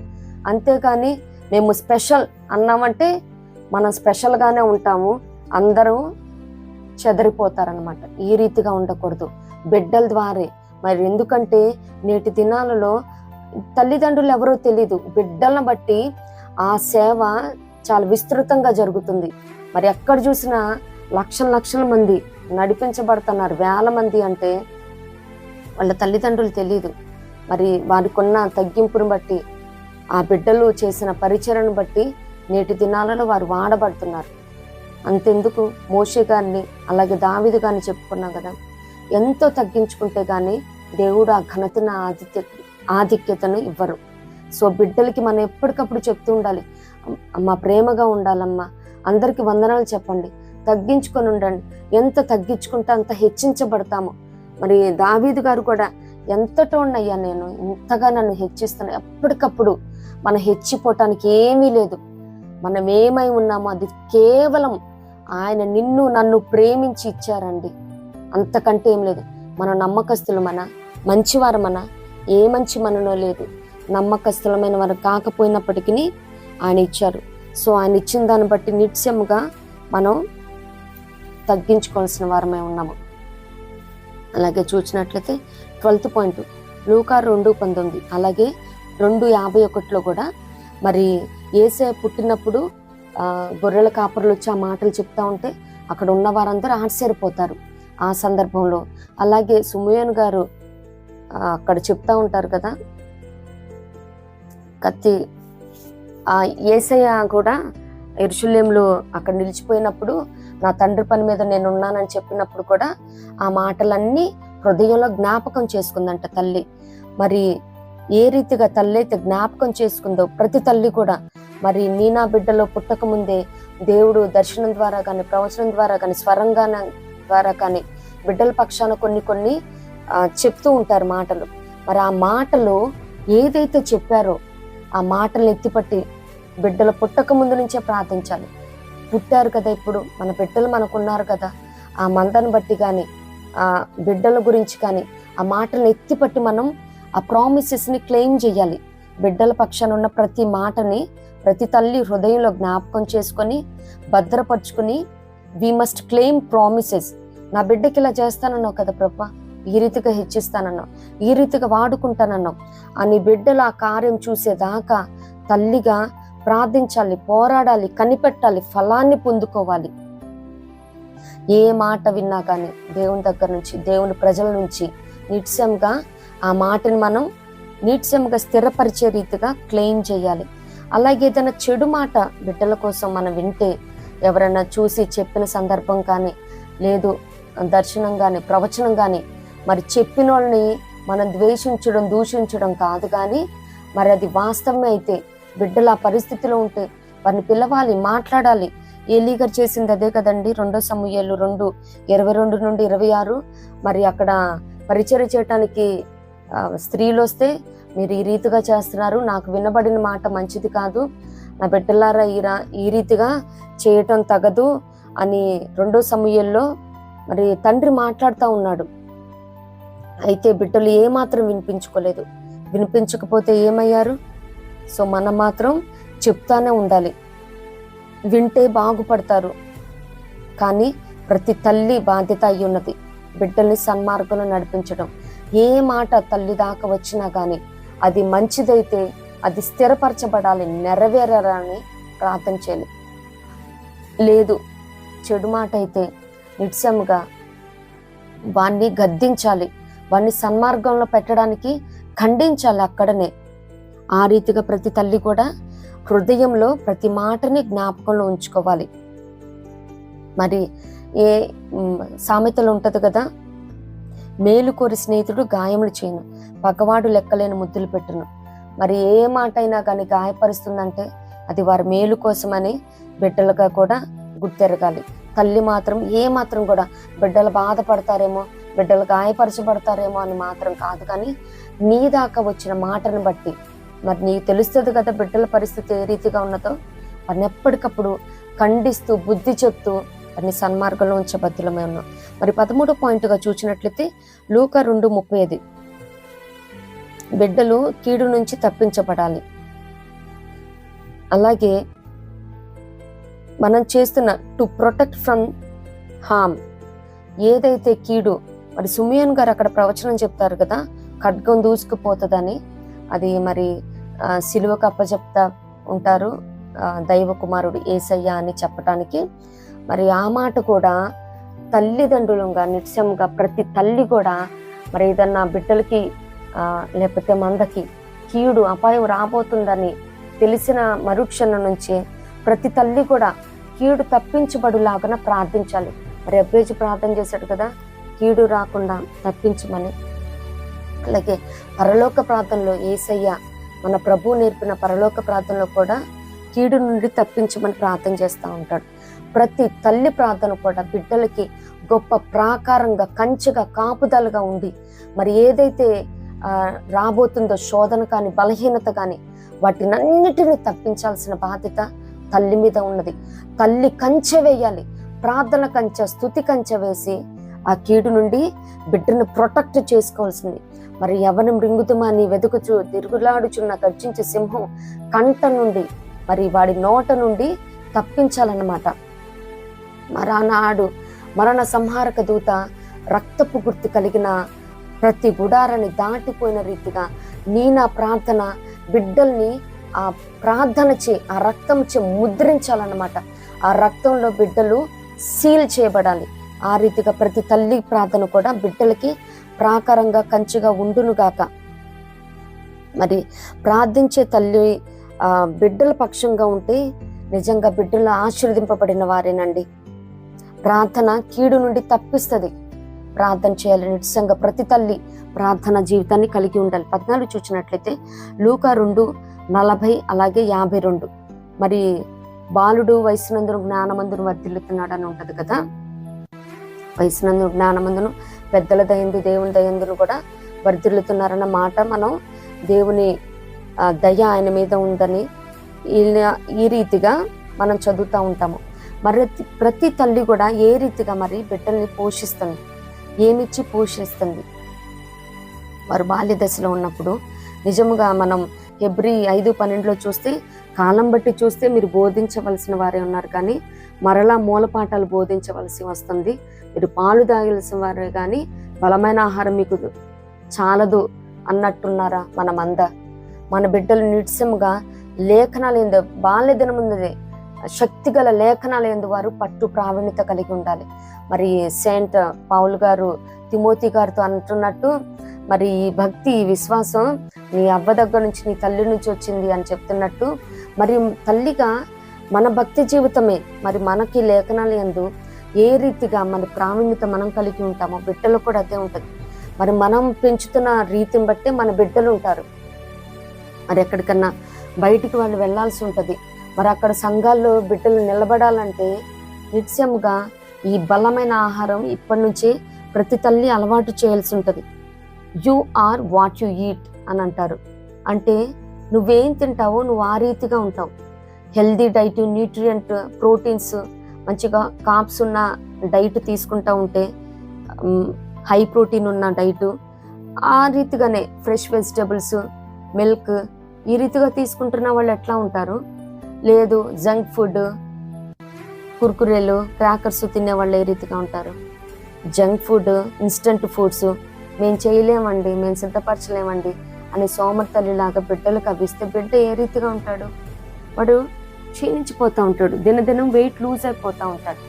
అంతేగాని మేము స్పెషల్ అన్నామంటే మనం స్పెషల్గానే ఉంటాము, అందరూ చెదరిపోతారనమాట. ఈ రీతిగా ఉండకూడదు బిడ్డల ద్వారా. మరి ఎందుకంటే నేటి దినాలలో తల్లిదండ్రులు ఎవరో తెలీదు, బిడ్డలను బట్టి ఆ సేవ చాలా విస్తృతంగా జరుగుతుంది. మరి ఎక్కడ చూసినా లక్షల మంది నడిపించబడుతున్నారు, వేల మంది. అంటే వాళ్ళ తల్లిదండ్రులు తెలీదు. మరి వారికి ఉన్న తగ్గింపును బట్టి, ఆ బిడ్డలు చేసిన పరిచయను బట్టి నేటి దినాలలో వారు వాడబడుతున్నారు. అంతెందుకు, మోషే గారిని అలాగే దావీదు గారిని చెప్పుకున్నాం కదా, ఎంతో తగ్గించుకుంటే గానీ దేవుడు ఆ ఘనతను ఆధిక్యతను ఇవ్వరు. సో బిడ్డలకి మనం ఎప్పటికప్పుడు చెప్తూ ఉండాలి, అమ్మ ప్రేమగా ఉండాలమ్మా, అందరికి వందనాలు చెప్పండి, తగ్గించుకొని ఉండండి. ఎంత తగ్గించుకుంటే అంత హెచ్చించబడతాము. మరి దావీదు గారు కూడా ఎంతటోనయ్యా నేను, ఇంతగా నన్ను హెచ్చిస్తున్నా. ఎప్పటికప్పుడు మనం హెచ్చిపోవటానికి ఏమీ లేదు. మనం ఏమై ఉన్నామో అది కేవలం ఆయన నిన్ను నన్ను ప్రేమించి ఇచ్చారండి, అంతకంటే ఏం లేదు. మన నమ్మకస్తులమన, మంచివారమన, ఏ మంచి మనలో లేదు. నమ్మకస్తులమైన వారు కాకపోయినప్పటికీ ఆయన ఇచ్చారు. సో ఆయన ఇచ్చిన దాన్ని బట్టి నిత్యముగా మనం తగ్గించుకోవాల్సిన వారమే ఉన్నాము. అలాగే చూసినట్లయితే 12th పాయింట్ లూకా 2:19 అలాగే 2:51 కూడా మరి యేసయ్య పుట్టినప్పుడు గొర్రెల కాపరులు వచ్చి ఆ మాటలు చెప్తా ఉంటే అక్కడ ఉన్న వారందరూ ఆశ్చర్యపోతారు ఆ సందర్భంలో. అలాగే సుమయోన్ గారు అక్కడ చెప్తా ఉంటారు కదా, కత్తి యేసయ్య కూడా యెరూషలేములో అక్కడ నిలిచిపోయినప్పుడు నా తండ్రి పని మీద నేను ఉన్నానని చెప్పినప్పుడు కూడా ఆ మాటలన్నీ హృదయంలో జ్ఞాపకం చేసుకుందంట తల్లి. మరి ఏ రీతిగా తల్లి అయితే జ్ఞాపకం చేసుకుందో ప్రతి తల్లి కూడా, మరి నీ నా బిడ్డలో పుట్టక ముందే దేవుడు దర్శనం ద్వారా కానీ, ప్రవచనం ద్వారా కానీ, స్వరంగాన ద్వారా కానీ బిడ్డల పక్షాన కొన్ని చెప్తూ ఉంటారు మాటలు. మరి ఆ మాటలు ఏదైతే చెప్పారో ఆ మాటలను ఎత్తిపట్టి బిడ్డలు పుట్టక ముందు నుంచే ప్రార్థించాలి. పుట్టారు కదా, ఇప్పుడు మన బిడ్డలు మనకున్నారు కదా, ఆ మందను బట్టి కానీ, ఆ బిడ్డల గురించి కానీ ఆ మాటలను ఎత్తిపట్టి మనం ఆ ప్రామిసెస్ని క్లెయిమ్ చేయాలి. బిడ్డల పక్షాన ఉన్న ప్రతి మాటని ప్రతి తల్లి హృదయంలో జ్ఞాపకం చేసుకొని భద్రపరుచుకుని, వి మస్ట్ క్లెయిమ్ ప్రామిసెస్. నా బిడ్డకి ఇలా చేస్తానన్నావు కదా ప్రభా, ఈ రీతిగా హెచ్చిస్తానన్నావు, ఈ రీతిగా వాడుకుంటానన్నావు అని బిడ్డలు ఆ కార్యం చూసేదాకా తల్లిగా ప్రార్థించాలి, పోరాడాలి, కనిపెట్టాలి, ఫలాన్ని పొందుకోవాలి. ఏ మాట విన్నా కానీ దేవుని దగ్గర నుంచి, దేవుని ప్రజల నుంచి నిత్యంగా ఆ మాటని మనం నిత్యంగా స్థిరపరిచే రీతిగా క్లెయిమ్ చేయాలి. అలాగే ఏదైనా చెడు మాట బిడ్డల కోసం మనం వింటే, ఎవరైనా చూసి చెప్పిన సందర్భం కానీ, లేదు దర్శనం కానీ, ప్రవచనం కానీ, మరి చెప్పిన వాళ్ళని మనం ద్వేషించడం, దూషించడం కాదు. కానీ మరి అది వాస్తవమే అయితే బిడ్డలు ఆ పరిస్థితిలో ఉంటే వారిని పిలవాలి, మాట్లాడాలి. ఏలీ గారు చేసింది అదే కదండి. 2 సమూయేలు 2:22-26 మరి అక్కడ పరిచర్య చేయటానికి స్త్రీలు వస్తే, మీరు ఈ రీతిగా చేస్తున్నారు, నాకు వినబడిన మాట మంచిది కాదు, నా బిడ్డలారా ఈ రీతిగా చేయటం తగదు అని 2 సమూయేల్లో మరి తండ్రి మాట్లాడుతూ ఉన్నాడు. అయితే బిడ్డలు ఏమాత్రం వినిపించుకోలేదు. వినిపించకపోతే ఏమయ్యారు? సో మనం మాత్రం చెప్తానే ఉండాలి, వింటే బాగుపడతారు. కానీ ప్రతి తల్లి బాధ్యత అయి ఉన్నది బిడ్డల్ని సన్మార్గంలో నడిపించడం. ఏ మాట తల్లి దాకా వచ్చినా కానీ అది మంచిదైతే అది స్థిరపరచబడాలి, నెరవేరాలని ప్రార్థన చేయాలి. లేదు చెడు మాట అయితే నిత్యముగా వాణ్ణి గద్దించాలి, వాణ్ణి సన్మార్గంలో పెట్టడానికి ఖండించాలి. అక్కడనే ఆ రీతిగా ప్రతి తల్లి కూడా హృదయంలో ప్రతి మాటని జ్ఞాపకంలో ఉంచుకోవాలి. మరి ఏ సామెతలు ఉంటది కదా, మేలు కోరి స్నేహితుడు గాయములు చేయను, పగవాడు లెక్కలేని ముద్దులు పెట్టును. మరి ఏ మాట అయినా కానీ గాయపరుస్తుందంటే అది వారి మేలు కోసమని బిడ్డలుగా కూడా గుర్తెరగాలి. తల్లి మాత్రం ఏ మాత్రం కూడా బిడ్డలు బాధపడతారేమో, బిడ్డలు గాయపరచబడతారేమో అని మాత్రం కాదు, కానీ నీ దాకా వచ్చిన మాటను బట్టి మరి నీకు తెలుస్తుంది కదా బిడ్డల పరిస్థితి ఏ రీతిగా ఉన్నదో, వారిని ఎప్పటికప్పుడు ఖండిస్తూ బుద్ధి చెప్తూ వారిని సన్మార్గంలో ఉంచే బద్దులమై ఉన్నాం. మరి 13వ పాయింట్గా చూసినట్లయితే లూకా 2:35, బిడ్డలు కీడు నుంచి తప్పించబడాలి. అలాగే మనం చేస్తున్న టు ప్రొటెక్ట్ ఫ్రమ్ హార్మ్, ఏదైతే కీడు, మరి సుమియోన్ గారు అక్కడ ప్రవచనం చెప్తారు కదా, ఖడ్గం దూసుకుపోతుందని, అది మరి సిలువకు అప్పచెప్తా ఉంటారు దైవ కుమారుడు యేసయ్య అని చెప్పటానికి. మరి ఆ మాట కూడా తల్లిదండ్రులుగా నిత్యంగా ప్రతి తల్లి కూడా మరి ఏదన్నా బిడ్డలకి లేకపోతే మందకి కీడు అపాయం రాబోతుందని తెలిసిన మరుక్షణం నుంచి ప్రతి తల్లి కూడా కీడు తప్పించబడులాగా ప్రార్థించాలి. మరి అబ్బేజు ప్రార్థన చేశాడు కదా, కీడు రాకుండా తప్పించమని. అలాగే పరలోక ప్రార్థనలో యేసయ్య మన ప్రభువు నేర్పిన పరలోక ప్రార్థనలో కూడా కీడు నుండి తప్పించమని ప్రార్థన చేస్తూ ఉంటాడు. ప్రతి తల్లి ప్రార్థన కూడా బిడ్డలకి గొప్ప ప్రాకారంగా, కంచెగా, కాపుదలుగా ఉండి మరి ఏదైతే రాబోతుందో శోధన కానీ బలహీనత కానీ వాటినన్నిటినీ తప్పించాల్సిన బాధ్యత తల్లి మీద ఉన్నది. తల్లి కంచె వేయాలి, ప్రార్థన కంచె, స్తుతి కంచె వేసి ఆ కీడు నుండి బిడ్డను ప్రొటెక్ట్ చేసుకోవాల్సింది. మరి ఎవరిని మృంగుతుమాని వెతుకుచు తిరుగులాడుచున్న గర్జించే సింహం కంట నుండి మరి వాడి నోట నుండి తప్పించాలన్నమాట. మరానాడు మరణ సంహారక దూత రక్తపు గుర్తు కలిగిన ప్రతి గుడారాన్ని దాటిపోయిన రీతిగా నా ప్రార్థన బిడ్డల్ని ఆ ప్రార్థన చే, ఆ రక్తం చే ముద్రించాలన్నమాట. ఆ రక్తంలో బిడ్డలు సీల్ చేయబడాలి. ఆ రీతిగా ప్రతి తల్లి ప్రార్థన కూడా బిడ్డలకి ప్రాకారంగా, కంచుగా ఉండునుగాక. మరి ప్రార్థించే తల్లి బిడ్డల పక్షంగా ఉంటే నిజంగా బిడ్డలు ఆశీర్వదింపబడిన వారేనండి. ప్రార్థన కీడు నుండి తప్పిస్తుంది. ప్రార్థన చేయాలి. నిజంగా ప్రతి తల్లి ప్రార్థన జీవితాన్ని కలిగి ఉండాలి. 14 చూసినట్లయితే లూకా 2:40 అలాగే 52, మరి బాలుడు వయసునందును జ్ఞానమందును వర్ధిల్లుతున్నాడు అని ఉంటది కదా. వయసునందును జ్ఞానమందును పెద్దల దయందు దేవుని దయందును కూడా వర్ధిల్లుతున్నారన్న మాట మనం దేవుని దయ ఆయన మీద ఉందని ఈ రీతిగా మనం చదువుతూ ఉంటాము. మరి ప్రతి తల్లి కూడా ఏ రీతిగా మరి బిడ్డల్ని పోషిస్తుంది, ఏమిచ్చి పోషిస్తుంది. వారు బాల్య దశలో ఉన్నప్పుడు నిజముగా మనం హెబ్రీ 5:12 చూస్తే కాలం బట్టి చూస్తే మీరు బోధించవలసిన వారే ఉన్నారు, కానీ మరలా మూలపాఠాలు బోధించవలసి వస్తుంది. మీరు పాలు తాగాల్సిన వారే కానీ బలమైన ఆహారం మీకు చాలదు అన్నట్టున్నారా? మన బిడ్డలు నిత్యముగా లేఖనాలు ఎందు బాల్య దినం ఉన్నదే శక్తి గల లేఖనాలు ఎందు వారు పట్టు ప్రావీణ్యత కలిగి ఉండాలి. మరి సెయింట్ పౌల్ గారు తిమోతి గారితో అంటున్నట్టు, మరి ఈ భక్తి, ఈ విశ్వాసం నీ అవ్వ దగ్గర నుంచి, నీ తల్లి నుంచి వచ్చింది అని చెప్తున్నట్టు, మరి తల్లిగా మన భక్తి జీవితమే మరి మనకి లేఖనాలు యందు ఏ రీతిగా మన ప్రావీణ్యత మనం కలిగి ఉంటామో బిడ్డలు కూడా అదే ఉంటుంది. మరి మనం పెంచుతున్న రీతిని బట్టి మన బిడ్డలు ఉంటారు. మరి ఎక్కడికన్నా బయటికి వాళ్ళు వెళ్ళాల్సి ఉంటుంది. మరి అక్కడ సంఘాల్లో బిడ్డలు నిలబడాలంటే నిత్యముగా ఈ బలమైన ఆహారం ఇప్పటి నుంచే ప్రతి తల్లి అలవాటు చేయాల్సి ఉంటుంది. You are what you eat అని అంటారు. అంటే నువ్వేం తింటావో నువ్వు ఆ రీతిగా ఉంటావు. హెల్దీ డైట్, న్యూట్రియంట్, ప్రోటీన్స్, మంచిగా కాప్స్ ఉన్న డైట్ తీసుకుంటూ ఉంటే, హై ప్రోటీన్ ఉన్న డైటు, ఆ రీతిగానే ఫ్రెష్ వెజిటబుల్స్, మిల్క్, ఈ రీతిగా తీసుకుంటున్న వాళ్ళు ఎట్లా ఉంటారు? లేదు జంక్ ఫుడ్, కుర్కురేలు, క్రాకర్స్ తినే వాళ్ళు ఏ రీతిగా ఉంటారు? జంక్ ఫుడ్, ఇన్స్టంట్ ఫుడ్స్ మేము చేయలేమండి, మేము సిద్ధపరచలేమండి అని సోమర్తల్లిలాగా బిడ్డలకు అభిస్తే బిడ్డ ఏ రీతిగా ఉంటాడు? వాడు క్షీణించిపోతూ ఉంటాడు, దినదినం వెయిట్ లూజ్ అయిపోతూ ఉంటాడు.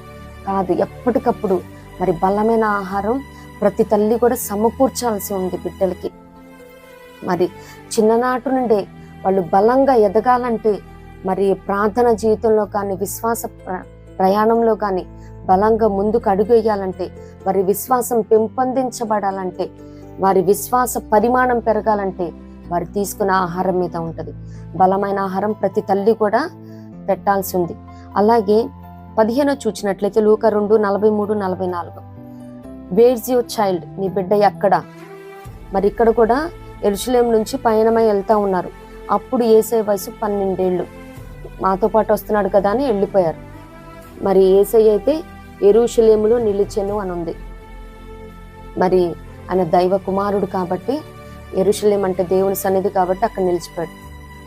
కాదు, ఎప్పటికప్పుడు మరి బలమైన ఆహారం ప్రతి తల్లి కూడా సమకూర్చాల్సి ఉంది బిడ్డలకి. మరి చిన్ననాటి నుండే వాళ్ళు బలంగా ఎదగాలంటే, మరి ప్రార్థన జీవితంలో కానీ, విశ్వాస ప్రయాణంలో కానీ బలంగా ముందుకు అడుగు వేయాలంటే, వారి విశ్వాసం పెంపొందించబడాలంటే, వారి విశ్వాస పరిమాణం పెరగాలంటే వారు తీసుకున్న ఆహారం మీద ఉంటుంది. బలమైన ఆహారం ప్రతి తల్లి కూడా పెట్టాల్సి ఉంది. అలాగే 15 చూసినట్లయితే లూకా 2:43-44, వేర్స్ యువర్ చైల్డ్, నీ బిడ్డ ఎక్కడ? మరి ఇక్కడ కూడా యెరూషలేము నుంచి పయనమై వెళ్తా ఉన్నారు. అప్పుడు యేసయ్య వయసు 12 ఏళ్ళు. మాతో పాటు వస్తున్నాడు కదా అని వెళ్ళిపోయారు. మరి యేసయ్య అయితే యెరూషలేములో నిలిచెను అని ఉంది. మరి ఆయన దైవ కుమారుడు కాబట్టి, యెరూషలేం అంటే దేవుని సన్నిధి కాబట్టి అక్కడ నిలిచిపోయాడు.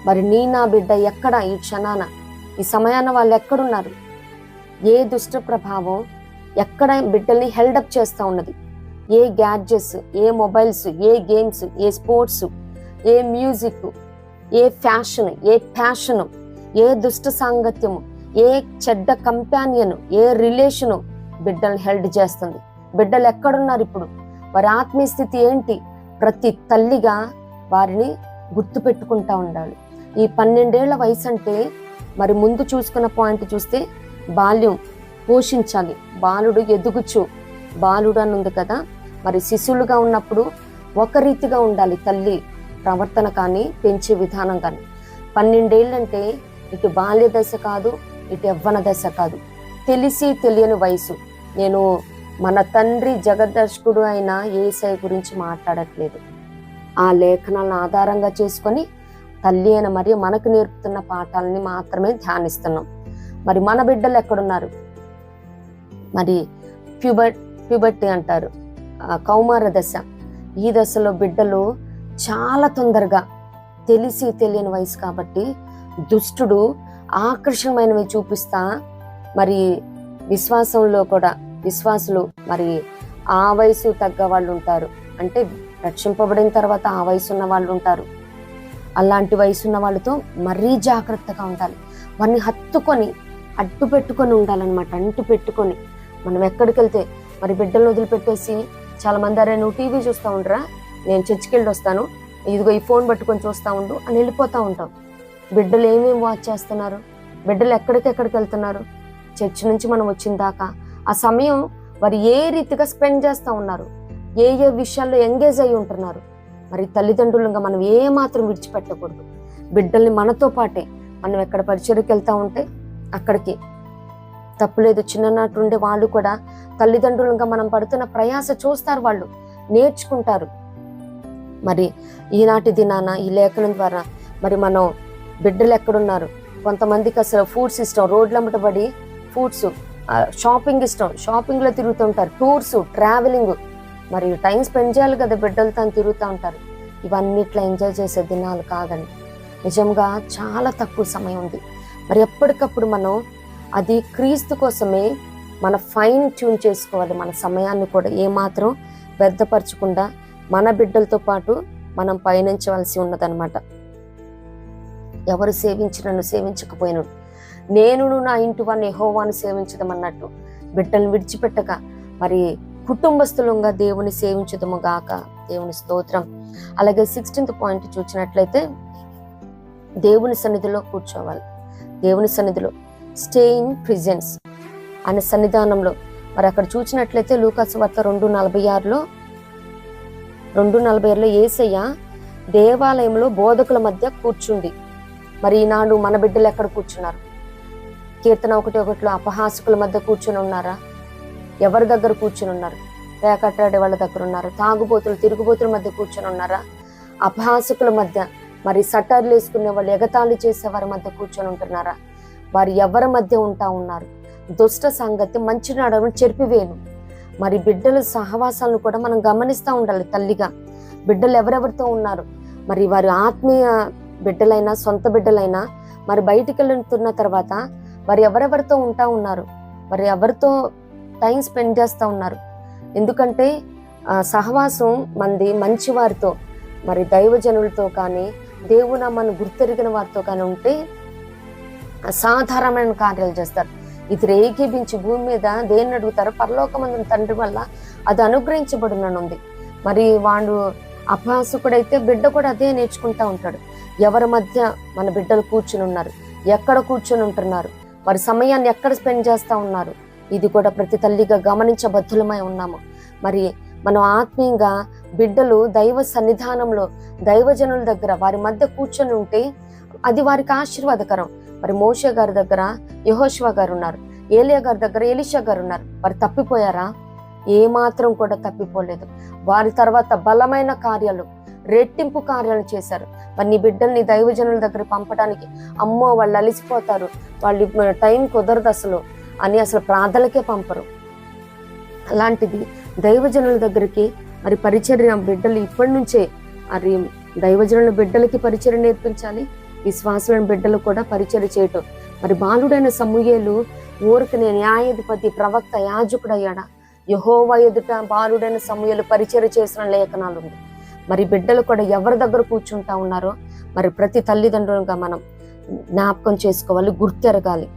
మరి నా బిడ్డ ఎక్కడ? ఈ క్షణాన, ఈ సమయాన వాళ్ళు ఎక్కడున్నారు? ఏ దుష్ట ప్రభావం ఎక్కడ బిడ్డల్ని హెల్డప్ చేస్తూ ఉన్నది? ఏ గ్యాడ్జెట్స్, ఏ మొబైల్స్, ఏ గేమ్స్, ఏ స్పోర్ట్స్, ఏ మ్యూజిక్, ఏ ఫ్యాషన్, ఏ ప్యాషను, ఏ దుష్ట సాంగత్యము, ఏ చెడ్డ కంపానియన్, ఏ రిలేషను బిడ్డల్ని హెల్డ్ చేస్తుంది? బిడ్డలు ఎక్కడున్నారు ఇప్పుడు? వారి ఆత్మీయ స్థితి ఏంటి? ప్రతి తల్లిగా వారిని గుర్తు పెట్టుకుంటా ఉండాలి. ఈ 12 ఏళ్ల వయసు అంటే, మరి ముందు చూసుకున్న పాయింట్ చూస్తే బాల్యం పోషించాలి. బాలుడు ఎదుగుచు, బాలుడు అని ఉంది కదా, మరి శిశువులుగా ఉన్నప్పుడు ఒక రీతిగా ఉండాలి తల్లి ప్రవర్తన కానీ, పెంచే విధానం కానీ. 12 ఏళ్ళంటే ఇటు బాల్య దశ కాదు, ఇటు యవ్వన దశ కాదు, తెలిసి తెలియని వయసు. నేను మన తండ్రి జగదర్శకుడు అయిన యేసయ్య గురించి మాట్లాడట్లేదు. ఆ లేఖనాలను ఆధారంగా చేసుకొని తల్లి అయిన మరియు మనకు నేర్పుతున్న పాఠాలని మాత్రమే ధ్యానిస్తున్నాం. మరి మన బిడ్డలు ఎక్కడున్నారు? మరి ప్యూబర్టీ అంటారు, కౌమార దశ. ఈ దశలో బిడ్డలు చాలా తొందరగా, తెలిసి తెలియని వయసు కాబట్టి దుష్టుడు ఆకర్షణమైనవి చూపిస్తా, మరి విశ్వాసంలో కూడా విశ్వాసులు మరి ఆ వయసు తగ్గ వాళ్ళు ఉంటారు. అంటే రక్షింపబడిన తర్వాత ఆ వయసు ఉన్న వాళ్ళు ఉంటారు. అలాంటి వయసు ఉన్న వాళ్ళతో మరీ జాగ్రత్తగా ఉండాలి. వారిని హత్తుకొని అడ్డు పెట్టుకొని ఉండాలన్నమాట. అంటు పెట్టుకొని మనం ఎక్కడికి వెళ్తే, మరి బిడ్డలను వదిలిపెట్టేసి చాలా మంది, అరే నువ్వు టీవీ చూస్తూ ఉండరా, నేను చర్చికి వెళ్ళి వస్తాను, ఇదిగో ఈ ఫోన్ పట్టుకొని చూస్తూ ఉండు అని వెళ్ళిపోతూ ఉంటాం. బిడ్డలు ఏమేమి వాచ్ చేస్తున్నారు? బిడ్డలు ఎక్కడికెక్కడికి వెళ్తున్నారు? చర్చి నుంచి మనం వచ్చిన దాకా ఆ సమయం వారు ఏ రీతిగా స్పెండ్ చేస్తూ ఉన్నారు, ఏ ఏ విషయాల్లో ఎంగేజ్ అయి ఉంటున్నారు? మరి తల్లిదండ్రులుగా మనం ఏ మాత్రం విడిచిపెట్టకూడదు. బిడ్డల్ని మనతో పాటే, మనం ఎక్కడ పరిచర్యకి వెళ్తూ ఉంటే అక్కడికి తప్పులేదు. చిన్ననాటి నుండి వాళ్ళు కూడా తల్లిదండ్రులుగా మనం పడుతున్న ప్రయాస చూస్తారు, వాళ్ళు నేర్చుకుంటారు. మరి ఈనాటి దినాన ఈ లేఖనం ద్వారా మరి మనం బిడ్డలు ఎక్కడున్నారు? కొంతమందికి అసలు ఫుడ్స్ ఇష్టం, రోడ్లమ్మట పడి ఫుడ్స్, షాపింగ్ ఇష్టం, షాపింగ్లో తిరుగుతుంటారు, టూర్స్, ట్రావెలింగ్. మరి టైం స్పెండ్ చేయాలి కదా బిడ్డలతో తిరుగుతూ ఉంటారు. ఇవన్నిట్లో ఎంజాయ్ చేసే దినాలు కాదండి. నిజంగా చాలా తక్కువ సమయం ఉంది. మరి ఎప్పటికప్పుడు మనం అది క్రీస్తు కోసమే మన ఫైన్ ట్యూన్ చేసుకోవాలి. మన సమయాన్ని కూడా ఏమాత్రం వ్యర్థపరచకుండా మన బిడ్డలతో పాటు మనం పయనించవలసి ఉన్నదనమాట. ఎవరు సేవించినను సేవించకపోయిన నేను నా ఇంటి వారిని యెహోవాను సేవించదమన్నట్టు బిడ్డలను విడిచిపెట్టక మరి కుటుంబస్తులంగా దేవుని సేవించదము గాక. దేవుని స్తోత్రం. అలాగే 16th పాయింట్ చూసినట్లయితే దేవుని సన్నిధిలో కూర్చోవాలి. దేవుని సన్నిధిలో స్టే ఇన్ ప్రిజెన్స్ అనే సన్నిధానంలో మరి అక్కడ చూసినట్లయితే లూకాసు వార్త 2:46లో యేసయ్య దేవాలయంలో బోధకుల మధ్య కూర్చుండి, మరి ఈనాడు మన బిడ్డలు ఎక్కడ కూర్చున్నారు? కీర్తన 1:1లో అపహాసకుల మధ్య కూర్చుని ఉన్నారా? ఎవరి దగ్గర కూర్చుని ఉన్నారు? పేకట్టాడే వాళ్ళ దగ్గర ఉన్నారు? తాగుబోతులు, తిరుగుబోతుల మధ్య కూర్చొని ఉన్నారా? అపహాసకుల మధ్య, మరి సటర్లు వేసుకునే వాళ్ళు, ఎగతాళి చేసే వారి మధ్య కూర్చొని ఉంటున్నారా? వారు ఎవరి మధ్య ఉంటా ఉన్నారు? దుష్ట సంగతి మంచి నడవను చెరిపివేను. మరి బిడ్డల సహవాసాలను కూడా మనం గమనిస్తూ ఉండాలి. తల్లిగా బిడ్డలు ఎవరెవరితో ఉన్నారు? మరి వారి ఆత్మీయ బిడ్డలైనా సొంత బిడ్డలైనా మరి బయటికి వెళ్తున్న తర్వాత వారు ఎవరెవరితో ఉంటా ఉన్నారు? మరి ఎవరితో టైం స్పెండ్ చేస్తూ ఉన్నారు? ఎందుకంటే సహవాసం మంది మంచి వారితో, మరి దైవజనులతో కానీ దేవునామాన్ని గుర్తెరిగిన వారితో కానీ ఉంటే అసాధారణమైన కార్యాలు చేస్తారు. ఇది ఏకీభించి భూమి మీద దేన్ని అడుగుతారో పరలోకమందున తండ్రి వల్ల అది అనుగ్రహించబడుననుంది. మరి వాడు అపహాసకుడైతే బిడ్డ కూడా అదే నేర్చుకుంటా ఉంటాడు. ఎవరి మధ్య మన బిడ్డలు కూర్చుని ఉన్నారు, ఎక్కడ కూర్చుని ఉంటున్నారు, వారి సమయాన్ని ఎక్కడ స్పెండ్ చేస్తూ ఉన్నారు, ఇది కూడా ప్రతి తల్లిగా గమనించబద్ధులమై ఉన్నాము. మరి మనం ఆత్మీయంగా బిడ్డలు దైవ సన్నిధానంలో దైవజనుల దగ్గర వారి మధ్య కూర్చొని ఉంటే అది వారికి ఆశీర్వాదకరం. మరి మోషే గారి దగ్గర యెహోషువ గారు ఉన్నారు, ఏలియా గారి దగ్గర ఎలీషా గారు ఉన్నారు. వారు తప్పిపోయారా? ఏమాత్రం కూడా తప్పిపోలేదు. వారి తర్వాత బలమైన కార్యాలు, రెట్టింపు కార్యాలు చేశారు. మరి నీ బిడ్డల్ని దైవజనుల దగ్గర పంపడానికి అమ్మో వాళ్ళు అలిసిపోతారు, వాళ్ళు టైం కుదరదు అసలు అని అసలు ప్రార్థనలకే పంపరు. అలాంటిది దైవజనుల దగ్గరికి మరి పరిచర్య బిడ్డలు ఇప్పటి నుంచే మరి దైవజనుల బిడ్డలకి పరిచర్య నేర్పించాలి, విశ్వాసులైన బిడ్డలు కూడా పరిచర్య చేయటం. మరి బాలుడైన సమూయేలు ఊరికనే న్యాయాధిపతి, ప్రవక్త, యాజకుడయ్యాడా? యెహోవా ఎదుట బాలుడైన సమూయేలు పరిచర్య చేసిన లేఖనాలు ఉంది. మరి బిడ్డలు కూడా ఎవరి దగ్గర కూర్చుంటా ఉన్నారో మరి ప్రతి తల్లిదండ్రులుగా మనం జ్ఞాపకం చేసుకోవాలి, గుర్తెరగాలి.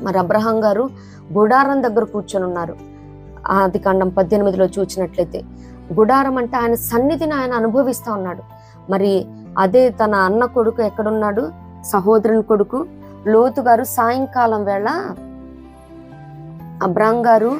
మరి అబ్రహాం గారు గుడారం దగ్గర కూర్చొని ఉన్నారు. ఆదికాండం 18లో చూసినట్లయితే గుడారం అంటే ఆయన సన్నిధిని ఆయన అనుభవిస్తా ఉన్నాడు. మరి అదే తన అన్న కొడుకు ఎక్కడున్నాడు, సహోదరుని కొడుకు లోతు గారు సాయంకాలం వేళ, అబ్రాం గారు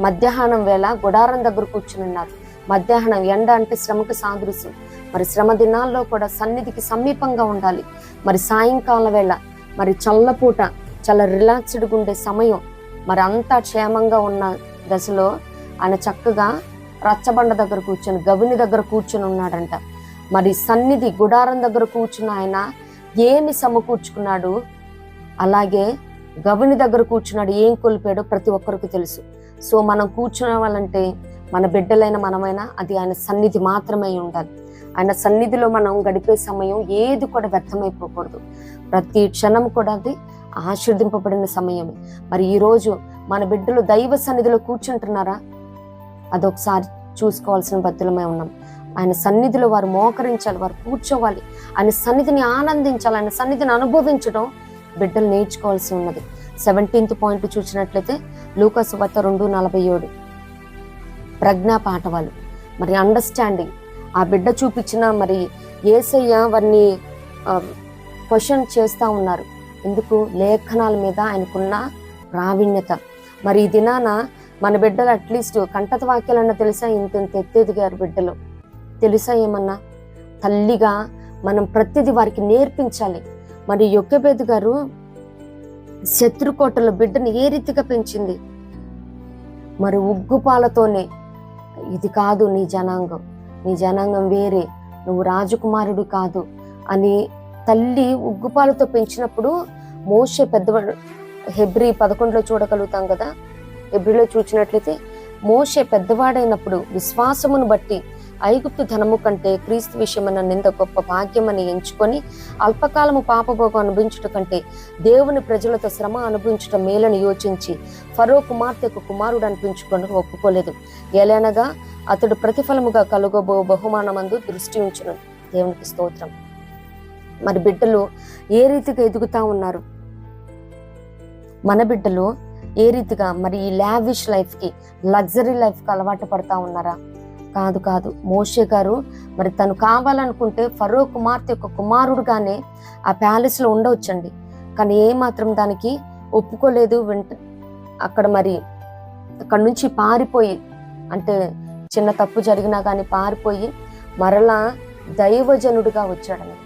మధ్యాహ్నం వేళ గుడారం దగ్గర కూర్చుని ఉన్నారు. మధ్యాహ్నం ఎండ అంటే శ్రమకు సాదృశ్యం. మరి శ్రమ దినాల్లో కూడా సన్నిధికి సమీపంగా ఉండాలి. మరి సాయంకాలం వేళ మరి చల్లపూట చాలా రిలాక్స్డ్గా ఉండే సమయం. మరి అంతా క్షేమంగా ఉన్న దశలో ఆయన చక్కగా రచ్చబండ దగ్గర కూర్చొని, గవిని దగ్గర కూర్చొని ఉన్నాడంట. మరి సన్నిధి గుడారం దగ్గర కూర్చున్న ఆయన ఏమి సమకూర్చుకున్నాడు, అలాగే గవిని దగ్గర కూర్చున్నాడు, ఏం కోల్పోయాడో ప్రతి ఒక్కరికి తెలుసు. సో మనం కూర్చునేవాళ్ళంటే మన బిడ్డలైన మనమైనా అది ఆయన సన్నిధి మాత్రమే ఉండాలి. ఆయన సన్నిధిలో మనం గడిపే సమయం ఏది కూడా వ్యర్థమైపోకూడదు. ప్రతి క్షణం కూడా అది ఆశీర్దింపబడిన సమయమే. మరి ఈరోజు మన బిడ్డలు దైవ సన్నిధిలో కూర్చుంటున్నారా? అదొకసారి చూసుకోవాల్సిన బద్దులమై ఉన్నాం. ఆయన సన్నిధిలో వారు మోకరించాలి, వారు కూర్చోవాలి, ఆయన సన్నిధిని ఆనందించాలి, ఆయన సన్నిధిని అనుభవించడం బిడ్డలు నేర్చుకోవాల్సి ఉన్నది. 17th పాయింట్ చూసినట్లయితే లూకా సువార్త 2:47 ప్రజ్ఞా పాఠవాలు. మరి అండర్స్టాండింగ్ ఆ బిడ్డ చూపించిన మరి యేసయ్య వారిని క్వశ్చన్ చేస్తూ ఉన్నారు. ఎందుకు? లేఖనాల మీద ఆయనకున్న ప్రావీణ్యత. మరి ఈ దినాన మన బిడ్డలు అట్లీస్ట్ కంటత వాక్యాలన్నా తెలుసా? ఇంత ఎత్తెదిగారు బిడ్డలు. తెలుసా ఏమన్నా? తల్లిగా మనం ప్రతిదీ వారికి నేర్పించాలి. మరి యొక్కెబెదు గారు శత్రుకోటలో బిడ్డని ఏ రీతిగా పెంచింది? మరి ఉగ్గుపాలతోనే, ఇది కాదు నీ జనాంగం, నీ జనాంగం వేరే, నువ్వు రాజకుమారుడు కాదు అని తల్లి ఉగ్గుపాలతో పెంచినప్పుడు మోషే పెద్దవాడు. హెబ్రీ 11లో చూడగలుగుతాం కదా. హెబ్రీలో చూసినట్లయితే మోషే పెద్దవాడైనప్పుడు విశ్వాసమును బట్టి ఐగుప్తు ధనము కంటే క్రీస్తు విషయమైన నింద గొప్ప భాగ్యమని ఎంచుకొని అల్పకాలము పాపభోగం అనుభవించుట కంటే దేవుని ప్రజలతో శ్రమ అనుభవించుట మేలని యోచించి ఫరో కుమార్తెకు కుమారుడు అనిపించుకొని ఒప్పుకోలేదు. ఎలానగా అతడు ప్రతిఫలముగా కలుగబో బహుమానమందు దృష్టి ఉంచును. దేవునికి స్తోత్రం. మరి బిడ్డలు ఏ రీతిగా ఎదుగుతా ఉన్నారు? మన బిడ్డలు ఏ రీతిగా మరి ఈ లావిష్ లైఫ్కి, లగ్జరీ లైఫ్కి అలవాటు పడతా ఉన్నారా? కాదు. మోషే గారు మరి తను కావాలనుకుంటే ఫరో కుమార్తె యొక్క కుమారుడుగానే ఆ ప్యాలెస్లో ఉండవచ్చండి. కానీ ఏమాత్రం దానికి ఒప్పుకోలేదు. అక్కడ మరి అక్కడ నుంచి పారిపోయి, అంటే చిన్న తప్పు జరిగినా కానీ పారిపోయి మరలా దైవజనుడిగా వచ్చాడని.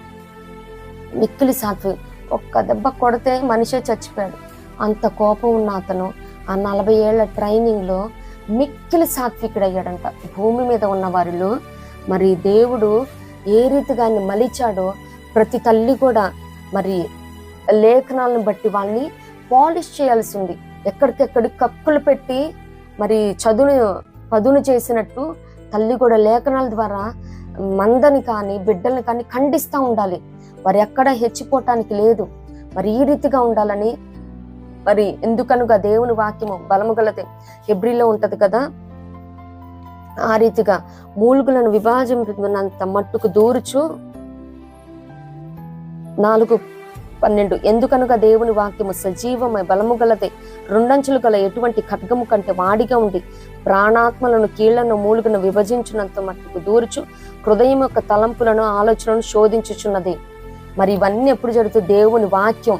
మిక్కిలి సాత్వి ఒక్క దెబ్బ కొడితే మనిషే చచ్చిపోయాడు. అంత కోపం ఉన్న అతను ఆ 40 ఏళ్ల ట్రైనింగ్లో మిక్కిలి సాత్వికుడయ్యాడంట. భూమి మీద ఉన్న వారిలో మరి దేవుడు ఏ రీతిగా మలిచాడో ప్రతి తల్లి కూడా మరి లేఖనాలను బట్టి వాళ్ళని పాలిష్ చేయాల్సి ఉంది. ఎక్కడికెక్కడి కక్కులు పెట్టి మరి పదును చేసినట్టు తల్లి కూడా లేఖనాల ద్వారా మందని కానీ బిడ్డల్ని కానీ ఖండిస్తూ ఉండాలి. వారు ఎక్కడ హెచ్చిపోవటానికి లేదు. మరి ఈ రీతిగా ఉండాలని మరి ఎందుకనుగా దేవుని వాక్యము బలము గలదే హెబ్రీలో ఉంటది కదా. ఆ రీతిగా మూలుగులను విభాజించినంత మట్టుకు దూరుచు 4 12 ఎందుకనగా దేవుని వాక్యము సజీవమై బలము గలదే, రెండంచులు గల ఎటువంటి ఖడ్గము కంటే వాడిగా ఉండి ప్రాణాత్మలను కీళ్లను మూలుగును విభజించినంత మట్టుకు దూర్చు హృదయం యొక్క తలంపులను ఆలోచనలను శోధించుచున్నది. మరి ఇవన్నీ ఎప్పుడు జరుగుతుంది? దేవుని వాక్యం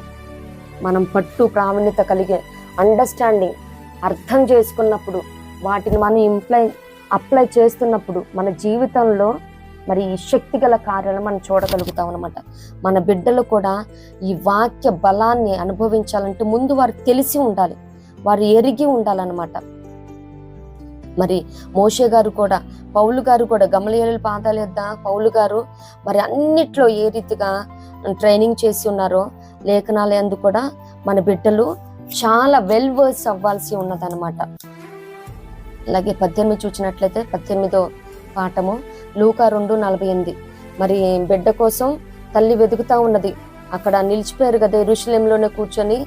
మనం పట్టు ప్రావీణ్యత కలిగే అండర్స్టాండింగ్ అర్థం చేసుకున్నప్పుడు, వాటిని మనం అప్లై చేస్తున్నప్పుడు మన జీవితంలో మరి ఈ శక్తి గల కార్యాలను మనం చూడగలుగుతాం అనమాట. మన బిడ్డలు కూడా ఈ వాక్య బలాన్ని అనుభవించాలంటే ముందు వారు తెలిసి ఉండాలి, వారు ఎరిగి ఉండాలన్నమాట. మరి మోషే గారు కూడా, పౌలు గారు కూడా, గమలీయేలు పాదాల యొద్ద పౌలు గారు మరి అన్నిట్లో ఏ రీతిగా ట్రైనింగ్ చేసి ఉన్నారో లేఖనాల యందు కూడా మన బిడ్డలు చాలా వెల్ వర్స్ అవ్వాల్సి ఉన్నదన్నమాట. అలాగే 18 చూసినట్లయితే 18వ పాఠము లూకా 2:48. మరి బిడ్డ కోసం తల్లి వెతుకుతా ఉన్నది. అక్కడ నిలిచిపోయారు కదా, యెరూషలేములోనే కూర్చొని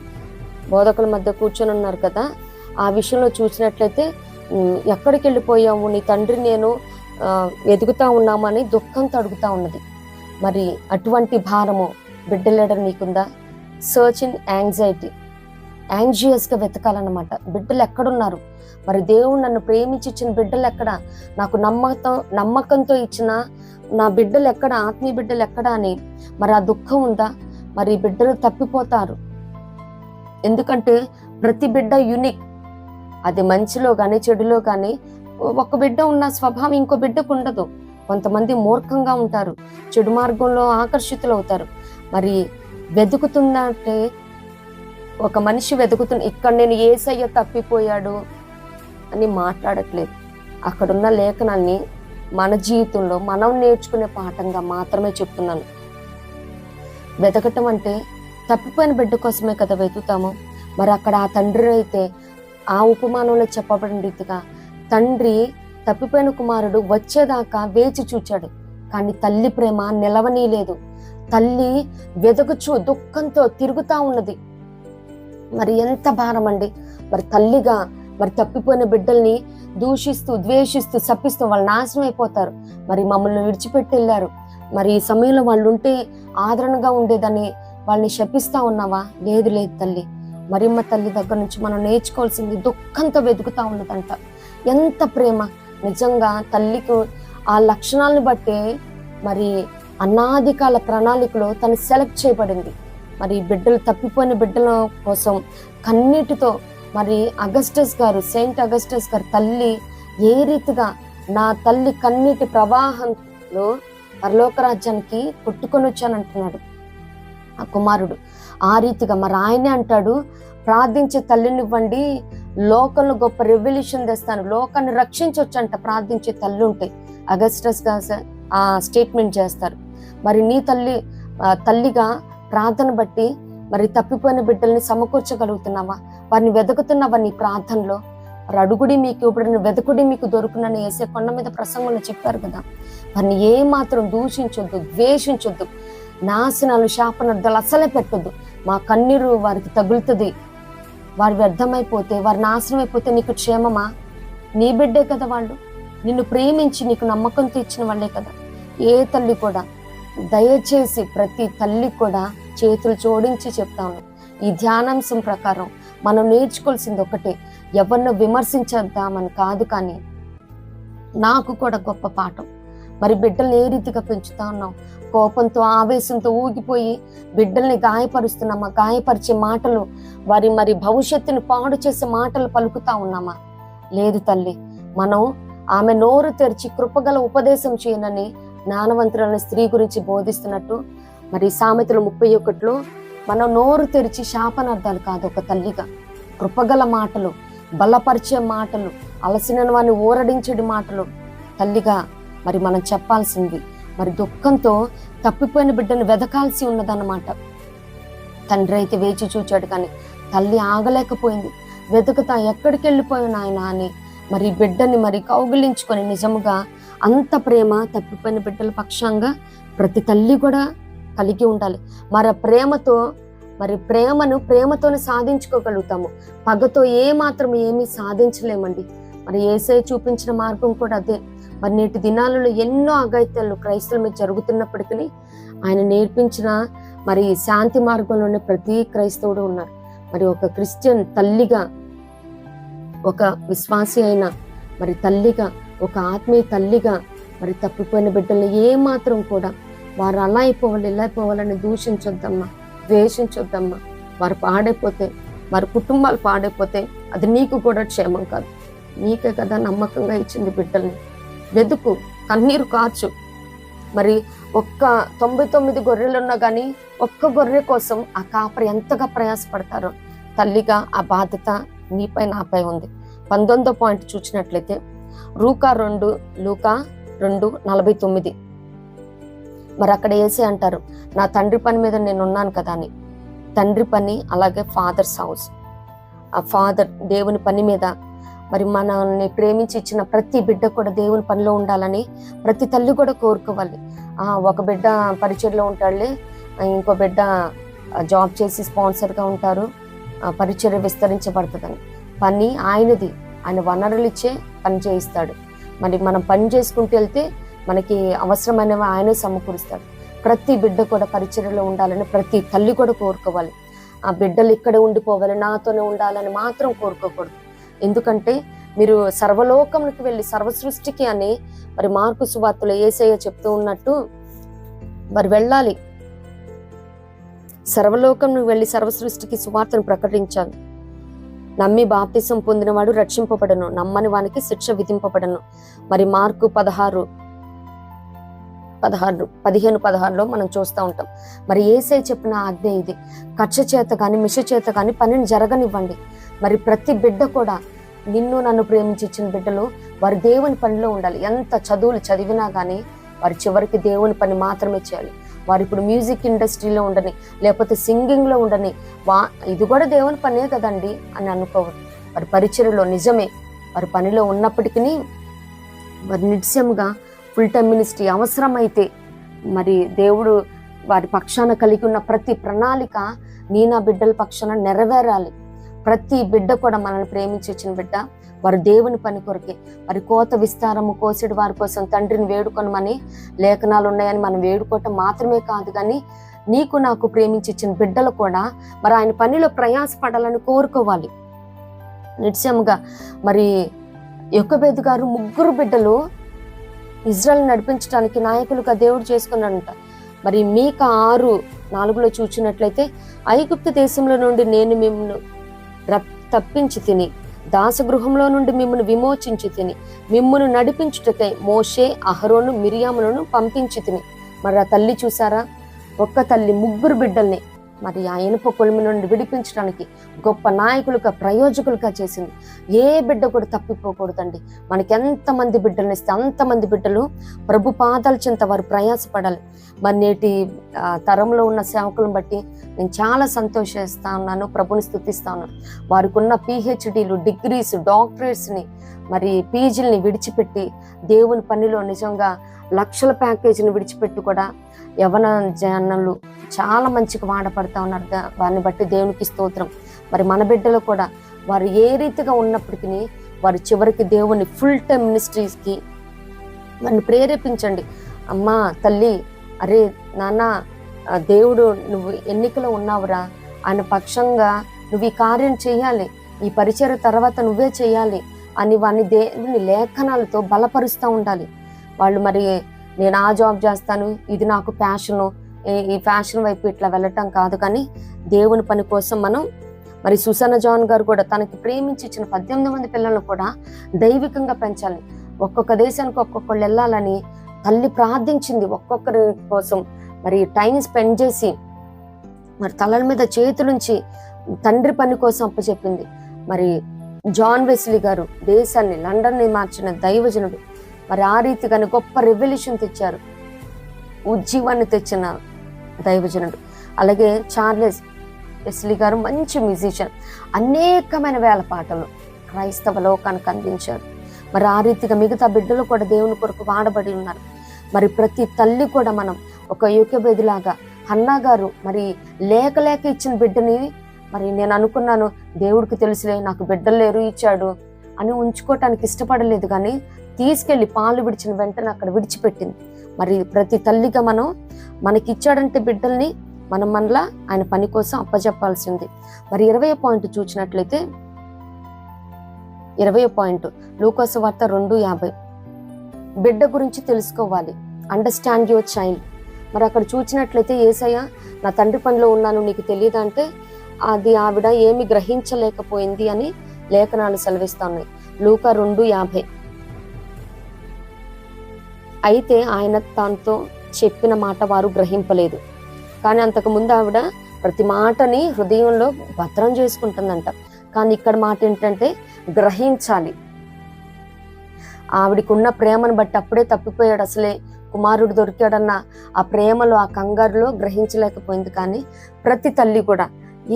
బోధకుల మధ్య కూర్చొని ఉన్నారు కదా. ఆ విషయంలో చూసినట్లయితే ఎక్కడికి వెళ్ళిపోయాము, నీ తండ్రి నేను వెతుకుతా ఉన్నామని దుఃఖంతో అడుగుతా ఉన్నది. మరి అటువంటి భారము బిడ్డలేడ నీకుందా? సర్చ్ ఇన్ యాంగ్జైటీ, యాంగ్జియస్గా వెతకాలన్నమాట. బిడ్డలు ఎక్కడున్నారు? మరి దేవుడు నన్ను ప్రేమించి ఇచ్చిన బిడ్డలు ఎక్కడ? నాకు నమ్మకంతో ఇచ్చిన నా బిడ్డలు ఎక్కడ? ఆత్మీయ బిడ్డలు ఎక్కడ అని మరి ఆ దుఃఖం ఉందా? మరి బిడ్డలు తప్పిపోతారు. ఎందుకంటే ప్రతి బిడ్డ యూనిక్. అది మంచిలో కానీ చెడులో కానీ ఒక బిడ్డ ఉన్న స్వభావం ఇంకో బిడ్డకు ఉండదు. కొంతమంది మూర్ఖంగా ఉంటారు, చెడు మార్గంలో ఆకర్షితులు అవుతారు. మరి వెతుకుతుందంటే ఒక మనిషి ఇక్కడ నేను యేసయ్య తప్పిపోయాడు అని మాట్లాడట్లేదు. అక్కడున్న లేఖనాన్ని మన జీవితంలో మనం నేర్చుకునే పాఠంగా మాత్రమే చెప్తున్నాను. వెతకటం అంటే తప్పిపోయిన బిడ్డ కోసమే కదా వెతుకుతాము. మరి అక్కడ ఆ తండ్రి అయితే ఆ ఉపమానంలో చెప్పబడిన రీతిగా తండ్రి తప్పిపోయిన కుమారుడు వచ్చేదాకా వేచి చూచాడు, కానీ తల్లి ప్రేమ నిలవనీయలేదు. తల్లి వెదకుచు దుఃఖంతో తిరుగుతా ఉన్నది. మరి ఎంత భారం అండి. మరి తల్లిగా మరి తప్పిపోయిన బిడ్డల్ని దూషిస్తూ ద్వేషిస్తూ శపిస్తూ వాళ్ళు నాశనం అయిపోతారు. మరి మమ్మల్ని విడిచిపెట్టి వెళ్ళారు, మరి ఈ సమయంలో వాళ్ళు ఉంటే ఆదరణగా ఉండేదని వాళ్ళని శపిస్తా ఉన్నావా? లేదు లేదు తల్లి. మరియమ్మ తల్లి దగ్గర నుంచి మనం నేర్చుకోవాల్సింది దుఃఖంతో వెతుకుతా ఉన్నదంట. ఎంత ప్రేమ నిజంగా తల్లికి ఆ లక్షణాలను బట్టే మరి అనాది కాల ప్రణాళికలో తను సెలెక్ట్ చేయబడింది. మరి బిడ్డలు తప్పిపోయిన బిడ్డల కోసం కన్నీటితో మరి సెయింట్ అగస్టస్ గారు తల్లి ఏ రీతిగా నా తల్లి కన్నీటి ప్రవాహంలో పరలోక రాజ్యానికి కొట్టుకొని వచ్చానంటున్నాడు ఆ కుమారుడు. ఆ రీతిగా మరి ఆయనే అంటాడు, ప్రార్థించే తల్లినివ్వండి, లోకంలో గొప్ప రెవల్యూషన్ తెస్తాను, లోకాన్ని రక్షించవచ్చంట ప్రార్థించే తల్లి ఉంటే. అగస్టస్ గారు ఆ స్టేట్మెంట్ చేస్తారు. మరి నీ తల్లిగా ప్రార్థన బట్టి మరి తప్పిపోయిన బిడ్డల్ని సమకూర్చగలుగుతున్నావా? వారిని వెతుకుతున్నావా నీ ప్రార్థనలో? మరి అడుగుడి మీకు ఇప్పుడు వెతుకుడి మీకు దొరుకునని యేసే కొండ మీద ప్రసంగంలో చెప్పారు కదా. వారిని ఏ మాత్రం దూషించొద్దు, ద్వేషించొద్దు, నాశనాలు శాపనార్థాలు అసలే పెట్టొద్దు. మా కన్నీరు వారికి తగులుతుంది. వారు వ్యర్థమైపోతే, వారి నాశనం అయిపోతే నీకు క్షేమమా? నీ బిడ్డే కదా వాళ్ళు, నిన్ను ప్రేమించి నీకు నమ్మకంతో ఇచ్చిన వాళ్ళే కదా. ఏ తల్లి కూడా దయచేసి ప్రతి తల్లి కూడా చేతులు జోడించి చెప్తాను, ఈ ధ్యానాంశం ప్రకారం మనం నేర్చుకోవాల్సింది ఒకటే, ఎవరిని విమర్శించేద్దామని కాదు, కానీ నాకు కూడా గొప్ప పాఠం. మరి బిడ్డల్ని ఏ రీతిగా పెంచుతా ఉన్నాం? కోపంతో ఆవేశంతో ఊగిపోయి బిడ్డల్ని గాయపరుస్తున్నామా? గాయపరిచే మాటలు, మరి భవిష్యత్తుని పాడు చేసే మాటలు పలుకుతా ఉన్నామా? లేదు తల్లి. మనం ఆమె నోరు తెరిచి కృపగల ఉపదేశం చేయనని జ్ఞానవంతులైన స్త్రీ గురించి బోధిస్తున్నట్టు మరి సామెతలు 31లో మనం నోరు తెరిచి శాపనార్థాలు కాదు, ఒక తల్లిగా కృపగల మాటలు, బలపరిచే మాటలు, అలసిన వారిని ఊరడించే మాటలు తల్లిగా మరి మనం చెప్పాల్సింది. మరి దుఃఖంతో తప్పిపోయిన బిడ్డను వెదకాల్సి ఉన్నదన్నమాట. తండ్రి అయితే వేచి చూచాడు, కానీ తల్లి ఆగలేకపోయింది. వెతుకుతా ఎక్కడికి వెళ్ళిపోయాను ఆయన అని మరి బిడ్డని మరి కౌగిలించుకొని, నిజముగా అంత ప్రేమ తప్పిపోయిన బిడ్డల పక్షంగా ప్రతి తల్లి కూడా కలిగి ఉండాలి. మరి ప్రేమతోనే సాధించుకోగలుగుతాము. పగతో ఏమీ సాధించలేమండి. మరి యేసయ్య చూపించిన మార్గం కూడా అదే. మరి నేటి దినాలలో ఎన్నో అఘాయిత్యాలు క్రైస్తవుల మీద జరుగుతున్నప్పటికీ ఆయన నేర్పించిన మరి శాంతి మార్గంలోనే ప్రతి క్రైస్తవుడు ఉన్నారు. మరి ఒక క్రిస్టియన్ తల్లిగా, ఒక విశ్వాసి అయిన మరి తల్లిగా, ఒక ఆత్మీయ తల్లిగా మరి తప్పిపోయిన బిడ్డల్ని ఏమాత్రం కూడా వారు అలా అయిపోవాలి ఇలా అయిపోవాలని దూషించొద్దమ్మా, ద్వేషించొద్దమ్మా. వారు పాడైపోతే, వారి కుటుంబాలు పాడైపోతే అది నీకు కూడా క్షేమం కాదు. నీకే కదా నమ్మకంగా ఇచ్చింది బిడ్డల్ని. వెతుకు, కన్నీరు కార్చు. మరి 99 గొర్రెలున్నా కానీ ఒక్క గొర్రె కోసం ఆ కాపరి ఎంతగా ప్రయాసపడతారో తల్లిగా ఆ బాధ్యత నీపై నాపై ఉంది. 19వ పాయింట్ చూసినట్లయితే లూకా 2:49. మరి అక్కడ యేసే అంటారు, నా తండ్రి పని మీద నేను ఉన్నాను కదా అని. తండ్రి పని, అలాగే ఫాదర్స్ హౌస్, ఆ ఫాదర్ దేవుని పని మీద మరి మనల్ని ప్రేమించి ఇచ్చిన ప్రతి బిడ్డ కూడా దేవుని పనిలో ఉండాలని ప్రతి తల్లి కూడా కోరుకోవాలి. ఒక బిడ్డ పరిచర్లో ఉంటాడులే, ఇంకో బిడ్డ జాబ్ చేసి స్పాన్సర్గా ఉంటారు, పరిచర్య విస్తరించబడుతుందని. పని ఆయనది, ఆయన వనరులు ఇచ్చే పని చేయిస్తాడు. మరి మనం పని చేసుకుంటూ వెళ్తే మనకి అవసరమైనవి ఆయనే సమకూరుస్తాడు. ప్రతి బిడ్డ కూడా పరిచర్యలో ఉండాలని ప్రతి తల్లి కూడా కోరుకోవాలి. ఆ బిడ్డలు ఇక్కడే ఉండిపోవాలి, నాతోనే ఉండాలని మాత్రం కోరుకోకూడదు. ఎందుకంటే మీరు సర్వలోకంకి వెళ్ళి సర్వసృష్టికి అని మరి మార్కు సువార్తలో యేసయ్య చెప్తూ ఉన్నట్టు మరి వెళ్ళాలి. సర్వలోకంకి వెళ్ళి సర్వసృష్టికి సువార్తను ప్రకటించాలి. నమ్మి బాప్తిసం పొందినవాడు రక్షింపబడను, నమ్మని వానికి శిక్ష విధింపబడను. మరి మార్కు 15:16 మనం చూస్తూ ఉంటాం. మరి యేసయ్య చెప్పిన ఆజ్ఞ ఇది. కక్ష చేత కానీ మిష చేత కానీ పనిని జరగనివ్వండి. మరి ప్రతి బిడ్డ కూడా నిన్ను నన్ను ప్రేమించి ఇచ్చిన బిడ్డలు వారి దేవుని పనిలో ఉండాలి. ఎంత చదువులు చదివినా కానీ వారి చివరికి దేవుని పని మాత్రమే చేయాలి. వారు ఇప్పుడు మ్యూజిక్ ఇండస్ట్రీలో ఉండని, లేకపోతే సింగింగ్లో ఉండని, ఇది కూడా దేవుని పనే కదండి అని అనుకోవద్దు. వారి పరిచర్యలో నిజమే వారి పనిలో ఉన్నప్పటికీ వారి నిత్యంగా ఫుల్ టైం మినిస్ట్రీ అవసరమైతే మరి దేవుడు వారి పక్షాన కలిగి ఉన్న ప్రతి ప్రణాళిక నా బిడ్డల పక్షాన నెరవేరాలి. ప్రతి బిడ్డ కూడా మనల్ని ప్రేమించి ఇచ్చిన బిడ్డ వారు దేవుని పని కొరకే. మరి కోత విస్తారము కోసేడు వారి కోసం తండ్రిని వేడుకొనమని లేఖనాలు ఉన్నాయని మనం వేడుకోవటం మాత్రమే కాదు, కానీ నీకు నాకు ప్రేమించి ఇచ్చిన బిడ్డలు కూడా మరి ఆయన పనిలో ప్రయాసపడాలని కోరుకోవాలి. నిశ్చయముగా మరి యొకోబేదు గారు 3 బిడ్డలు ఇజ్రాయెల్ నడిపించడానికి నాయకులుగా దేవుడు చేసుకున్నాడంట. మరి మీకా 6:4 చూచినట్లయితే ఐగుప్తు దేశంలో నుండి నేను మిమ్మల్ని తప్పించి తిని, దాసగృహంలో నుండి మిమ్మల్ని విమోచించి తిని, మిమ్మల్ని నడిపించుటకై మోషే, అహరోను, మిరియాములను పంపించి తిని. మరి ఆ తల్లి చూసారా, ఒక్క తల్లి 3 బిడ్డల్ని మరి ఆ ఇనుప కొలిమి నుండి విడిపించడానికి గొప్ప నాయకులుగా ప్రయోజకులుగా చేసింది. ఏ బిడ్డ కూడా తప్పిపోకూడదండి. మనకి ఎంతమంది బిడ్డలను ఇస్తే అంతమంది బిడ్డలు ప్రభు పాదాల చెంత వారు ప్రయాసపడాలి. మరి నేటి తరంలో ఉన్న సేవకులను బట్టి నేను చాలా సంతోషిస్తా ఉన్నాను, ప్రభుని స్తుతిస్తా ఉన్నాను. వారికి ఉన్న PhDలు, డిగ్రీస్, డాక్టరేట్స్ని మరి పీజీలని విడిచిపెట్టి దేవుని పనిలో నిజంగా లక్షల ప్యాకేజీని విడిచిపెట్టి కూడా యవన జనులు చాలా మంచిగా వాడపడతా ఉన్నారు. వారిని బట్టి దేవునికి స్తోత్రం. మరి మన బిడ్డలు కూడా వారు ఏ రీతిగా ఉన్నప్పటికీ వారు చివరికి దేవుని ఫుల్ టైం మినిస్ట్రీస్కి వారిని ప్రేరేపించండి. అమ్మా, తల్లి, అరే నాన్న, దేవుడు నువ్వు ఎన్నికలో ఉన్నావురా, ఆయన పక్షంగా నువ్వు ఈ కార్యం చేయాలి, ఈ పరిచర్య తర్వాత నువ్వే చేయాలి అని వారిని దేవుని లేఖనాలతో బలపరుస్తూ ఉండాలి. వాళ్ళు మరి నేను ఆ జాబ్ చేస్తాను, ఇది నాకు ప్యాషను, ఈ ఫ్యాషన్ వైపు ఇట్లా వెళ్ళటం కాదు, కానీ దేవుని పని కోసం మనం మరి సుసన్న జాన్ గారు కూడా తనకి ప్రేమించి ఇచ్చిన 18 మంది పిల్లలను కూడా దైవికంగా పెంచాలి. ఒక్కొక్క దేశానికి ఒక్కొక్కళ్ళు వెళ్ళాలని తల్లి ప్రార్థించింది. ఒక్కొక్కరి కోసం మరి టైం స్పెండ్ చేసి మరి తలల మీద చేతులుంచి తండ్రి పని కోసం అప్పచెప్పింది. మరి జాన్ వెస్లీ గారు దేశాన్ని, లండన్ని మార్చిన దైవజనుడు. మరి ఆ రీతిగానే గొప్ప రెవల్యూషన్ తెచ్చారు, ఉజ్జీవాన్ని తెచ్చిన దైవజనుడు. అలాగే చార్లెస్ వెస్లీ గారు మంచి మ్యూజిషియన్, అనేకమైన వేల పాటలు క్రైస్తవ లోకానికి అందించారు. మరి ఆ రీతిగా మిగతా బిడ్డలు కూడా దేవుని కొరకు వాడబడి ఉన్నారు. మరి ప్రతి తల్లి కూడా మనం ఒక యోకేబేదులాగా, హన్నా గారు మరి లేక ఇచ్చిన బిడ్డని మరి నేను అనుకున్నాను దేవుడికి తెలుసులే నాకు బిడ్డలు లేరు ఇచ్చాడు అని ఉంచుకోవటానికి ఇష్టపడలేదు, కానీ తీసుకెళ్లి పాలు విడిచిన వెంటనే అక్కడ విడిచిపెట్టింది. మరి ప్రతి తల్లిగా మనం మనకి ఇచ్చాడంటే బిడ్డల్ని మనం మనలా ఆయన పని కోసం అప్పచెప్పాల్సింది. మరి 20వ పాయింట్ చూసినట్లయితే 20వ పాయింట్ లూకాసు వార్త 2:50 బిడ్డ గురించి తెలుసుకోవాలి. Understand your child. మరి అక్కడ చూసినట్లయితే యేసయ్య నా తండ్రి పనిలో ఉన్నాను నీకు తెలియదా అంటే అది ఆవిడ ఏమి గ్రహించలేకపోయింది అని లేఖనాలు సెలవిస్తా ఉన్నాయి. లూకా 2:50. అయితే ఆయన తనతో చెప్పిన మాట వారు గ్రహింపలేదు. కానీ అంతకుముందు ఆవిడ ప్రతి మాటని హృదయంలో భద్రం చేసుకుంటుందంట. కానీ ఇక్కడ మాట ఏంటంటే గ్రహించాలి. ఆవిడకున్న ప్రేమను బట్టి అప్పుడే తప్పిపోయాడు, అసలే కుమారుడు దొరికాడన్న ఆ ప్రేమలో ఆ కంగారులో గ్రహించలేకపోయింది. కానీ ప్రతి తల్లి కూడా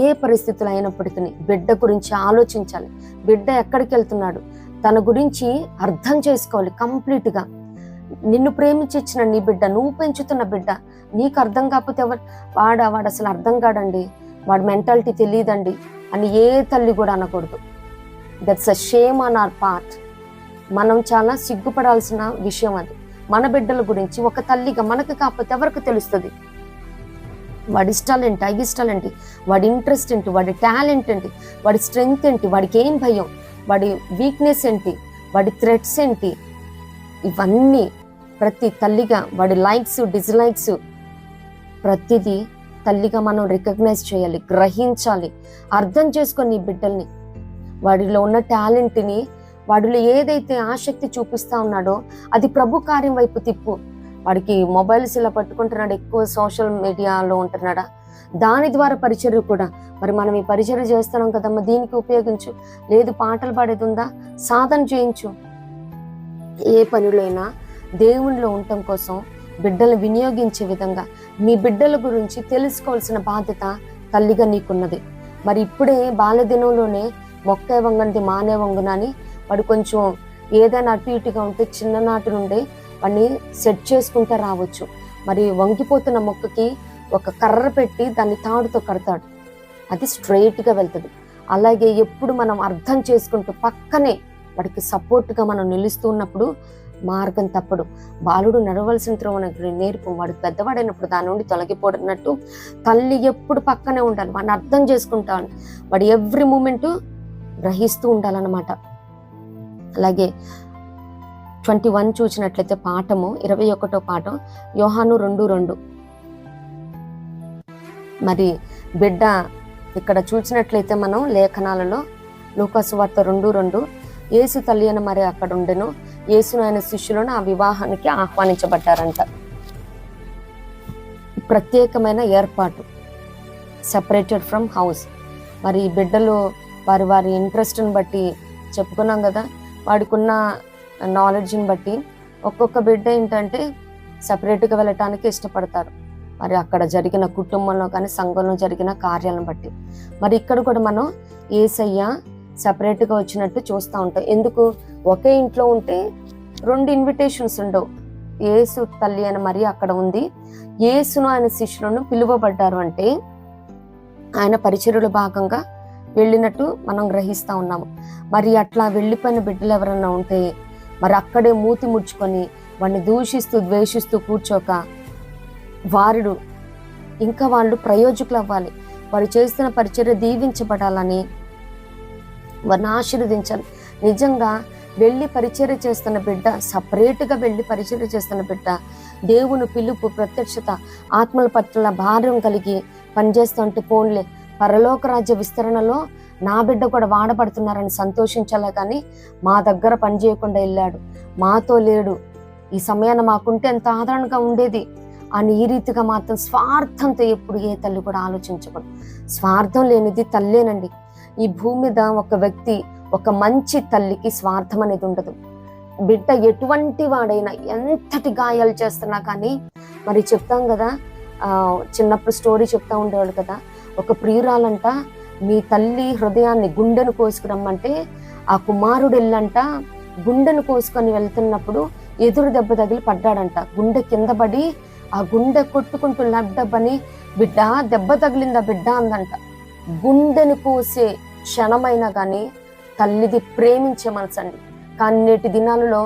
ఏ పరిస్థితులు అయినప్పటికీ బిడ్డ గురించి ఆలోచించాలి. బిడ్డ ఎక్కడికి వెళ్తున్నాడు తన గురించి అర్థం చేసుకోవాలి కంప్లీట్గా. నిన్ను ప్రేమించిన నీ బిడ్డ, నువ్వు పెంచుతున్న బిడ్డ, నీకు అర్థం కాకపోతే ఎవరు వాడు అసలు అర్థం కాడండి, వాడి మెంటాలిటీ తెలియదండి అని ఏ తల్లి కూడా అనకూడదు. That's a shame on hour part. మనం చాలా సిగ్గుపడాల్సిన విషయం అది. మన బిడ్డల గురించి ఒక తల్లిగా మనకు కాకపోతే ఎవరికి తెలుస్తుంది? వాడి ఇష్టాలేంటి, అయిష్టాలేంటి, వాడి ఇంట్రెస్ట్ ఏంటి, వాడి టాలెంట్ ఏంటి, వాడి స్ట్రెంగ్త్ ఏంటి, వాడికి ఏం భయం, వాడి వీక్నెస్ ఏంటి, వాడి థ్రెట్స్ ఏంటి, ఇవన్నీ ప్రతి తల్లిగా వాడి లైక్స్ డిస్లైక్స్ ప్రతిదీ తల్లిగా మనం రికగ్నైజ్ చేయాలి, గ్రహించాలి, అర్థం చేసుకొని ఈ బిడ్డల్ని, వాడిలో ఉన్న టాలెంట్ని, వాడిలో ఏదైతే ఆసక్తి చూపిస్తా ఉన్నాడో అది ప్రభు కార్యం వైపు తిప్పు. వాడికి మొబైల్స్ ఇలా పట్టుకుంటున్నాడు, ఎక్కువ సోషల్ మీడియాలో ఉంటున్నాడా, దాని ద్వారా పరిచర్య కూడా. మరి మనం ఈ పరిచర్య చేస్తున్నాం కదమ్మా, దీనికి ఉపయోగించు. లేదు పాటలు పాడేది ఉందా, సాధన చేయించు. ఏ పనులైనా దేవునిలో ఉండటం కోసం బిడ్డలు వినియోగించే విధంగా మీ బిడ్డల గురించి తెలుసుకోవాల్సిన బాధ్యత తల్లిగా నీకున్నది. మరి ఇప్పుడే బాల్యదినంలోనే మొక్కే వంగనిది మానే వంగునని వాడు కొంచెం ఏదైనా అటు ఇటుగా ఉంటే చిన్ననాటి నుండే వాడిని సెట్ చేసుకుంటూ రావచ్చు. మరి వంగిపోతున్న మొక్కకి ఒక కర్ర పెట్టి దాన్ని తాడుతో కడతాడు, అది స్ట్రైట్గా వెళ్తుంది. అలాగే ఎప్పుడు మనం అర్థం చేసుకుంటూ పక్కనే వాడికి సపోర్ట్గా మనం నిలుస్తూ ఉన్నప్పుడు మార్గం తప్పడు. బాలుడు నడవలసిన త్రోవను నేర్పు, వాడు పెద్దవాడైనప్పుడు దాని నుండి తొలగిపోయినట్టు తల్లి ఎప్పుడు పక్కనే ఉండాలి, వాడిని అర్థం చేసుకుంటాను, వాడు ఎవ్రీ మూమెంట్ గ్రహిస్తూ ఉండాలన్నమాట. అలాగే 21 చూసినట్లయితే పాఠము 21వ పాఠం యోహాను 2:2. మరి బిడ్డ ఇక్కడ చూసినట్లయితే మనం లేఖనాలలో లూకాసు వార్త 2:2 యేసు తల్లి అని మరి అక్కడ ఉండెను, యేసును ఆయన శిష్యులను ఆ వివాహానికి ఆహ్వానించబడ్డారంట. ప్రత్యేకమైన ఏర్పాటు, సెపరేటెడ్ ఫ్రమ్ హౌస్. మరి బిడ్డలు వారి వారి ఇంట్రెస్ట్ని బట్టి చెప్పుకున్నాం కదా, వాడికి ఉన్న నాలెడ్జ్ని బట్టి ఒక్కొక్క బిడ్డ ఏంటంటే సపరేట్గా వెళ్ళటానికి ఇష్టపడతారు. మరి అక్కడ జరిగిన కుటుంబంలో కానీ సంఘంలో జరిగిన కార్యాలను బట్టి. మరి ఇక్కడ కూడా మనం యేసయ్య సపరేట్గా వచ్చినట్టు చూస్తూ ఉంటాం. ఎందుకు? ఒకే ఇంట్లో ఉంటే 2 ఇన్విటేషన్స్ ఉండవు. యేసు తల్లి అని మరి అక్కడ ఉంది, యేసును ఆయన శిష్యులను పిలువబడ్డారు అంటే ఆయన పరిచర్యలో భాగంగా వెళ్ళినట్టు మనం గ్రహిస్తూ ఉన్నాము. మరి అట్లా వెళ్ళిపోయిన బిడ్డలు ఎవరన్నా ఉంటే మరి అక్కడే మూతి ముడుచుకొని వాడిని దూషిస్తూ ద్వేషిస్తూ కూర్చోక ఇంకా వాళ్ళు ప్రయోజకులు అవ్వాలి, వారు చేస్తున్న పరిచర్య దీవించబడాలని వారిని ఆశీర్వదించాలి. నిజంగా వెళ్ళి పరిచర్య చేస్తున్న బిడ్డ, సపరేట్గా వెళ్ళి పరిచర్య చేస్తున్న బిడ్డ దేవుని పిలుపు, ప్రత్యక్షత, ఆత్మల పట్ల భారం కలిగి పనిచేస్తుంటే పోన్లే పరలోక రాజ్య విస్తరణలో నా బిడ్డ కూడా వాడబడుతున్నారని సంతోషించాలా. కానీ మా దగ్గర పని చేయకుండా వెళ్ళాడు, మాతో లేడు, ఈ సమయాన్ని మాకుంటే ఎంత ఆదరణగా ఉండేది అని ఈ రీతిగా మాత్రం స్వార్థంతో ఎప్పుడు ఏ తల్లి కూడా ఆలోచించకూడదు. స్వార్థం లేనిది తల్లేనండి. ఈ భూమి మీద ఒక వ్యక్తి, ఒక మంచి తల్లికి స్వార్థం అనేది ఉండదు. బిడ్డ ఎటువంటి వాడైనా ఎంతటి గాయాలు చేస్తున్నా కానీ, మరి చెప్తాం కదా, చిన్నప్పుడు స్టోరీ చెప్తా ఉండేవాళ్ళు కదా, ఒక ప్రియురాలంట మీ తల్లి హృదయాన్ని గుండెను కోసుకురమ్మంటే ఆ కుమారుడు వెళ్ళంట గుండెను కోసుకొని వెళ్తున్నప్పుడు ఎదురు దెబ్బ తగిలి పడ్డాడంట. గుండె కింద పడి ఆ గుండె కొట్టుకుంటూ లబ్డబ్బని బిడ్డ దెబ్బ తగిలిందా బిడ్డ అందంట. గుండెను కోసే క్షణమైనా కానీ తల్లిది ప్రేమించే మనసండి. కానీ నేటి దినాలలో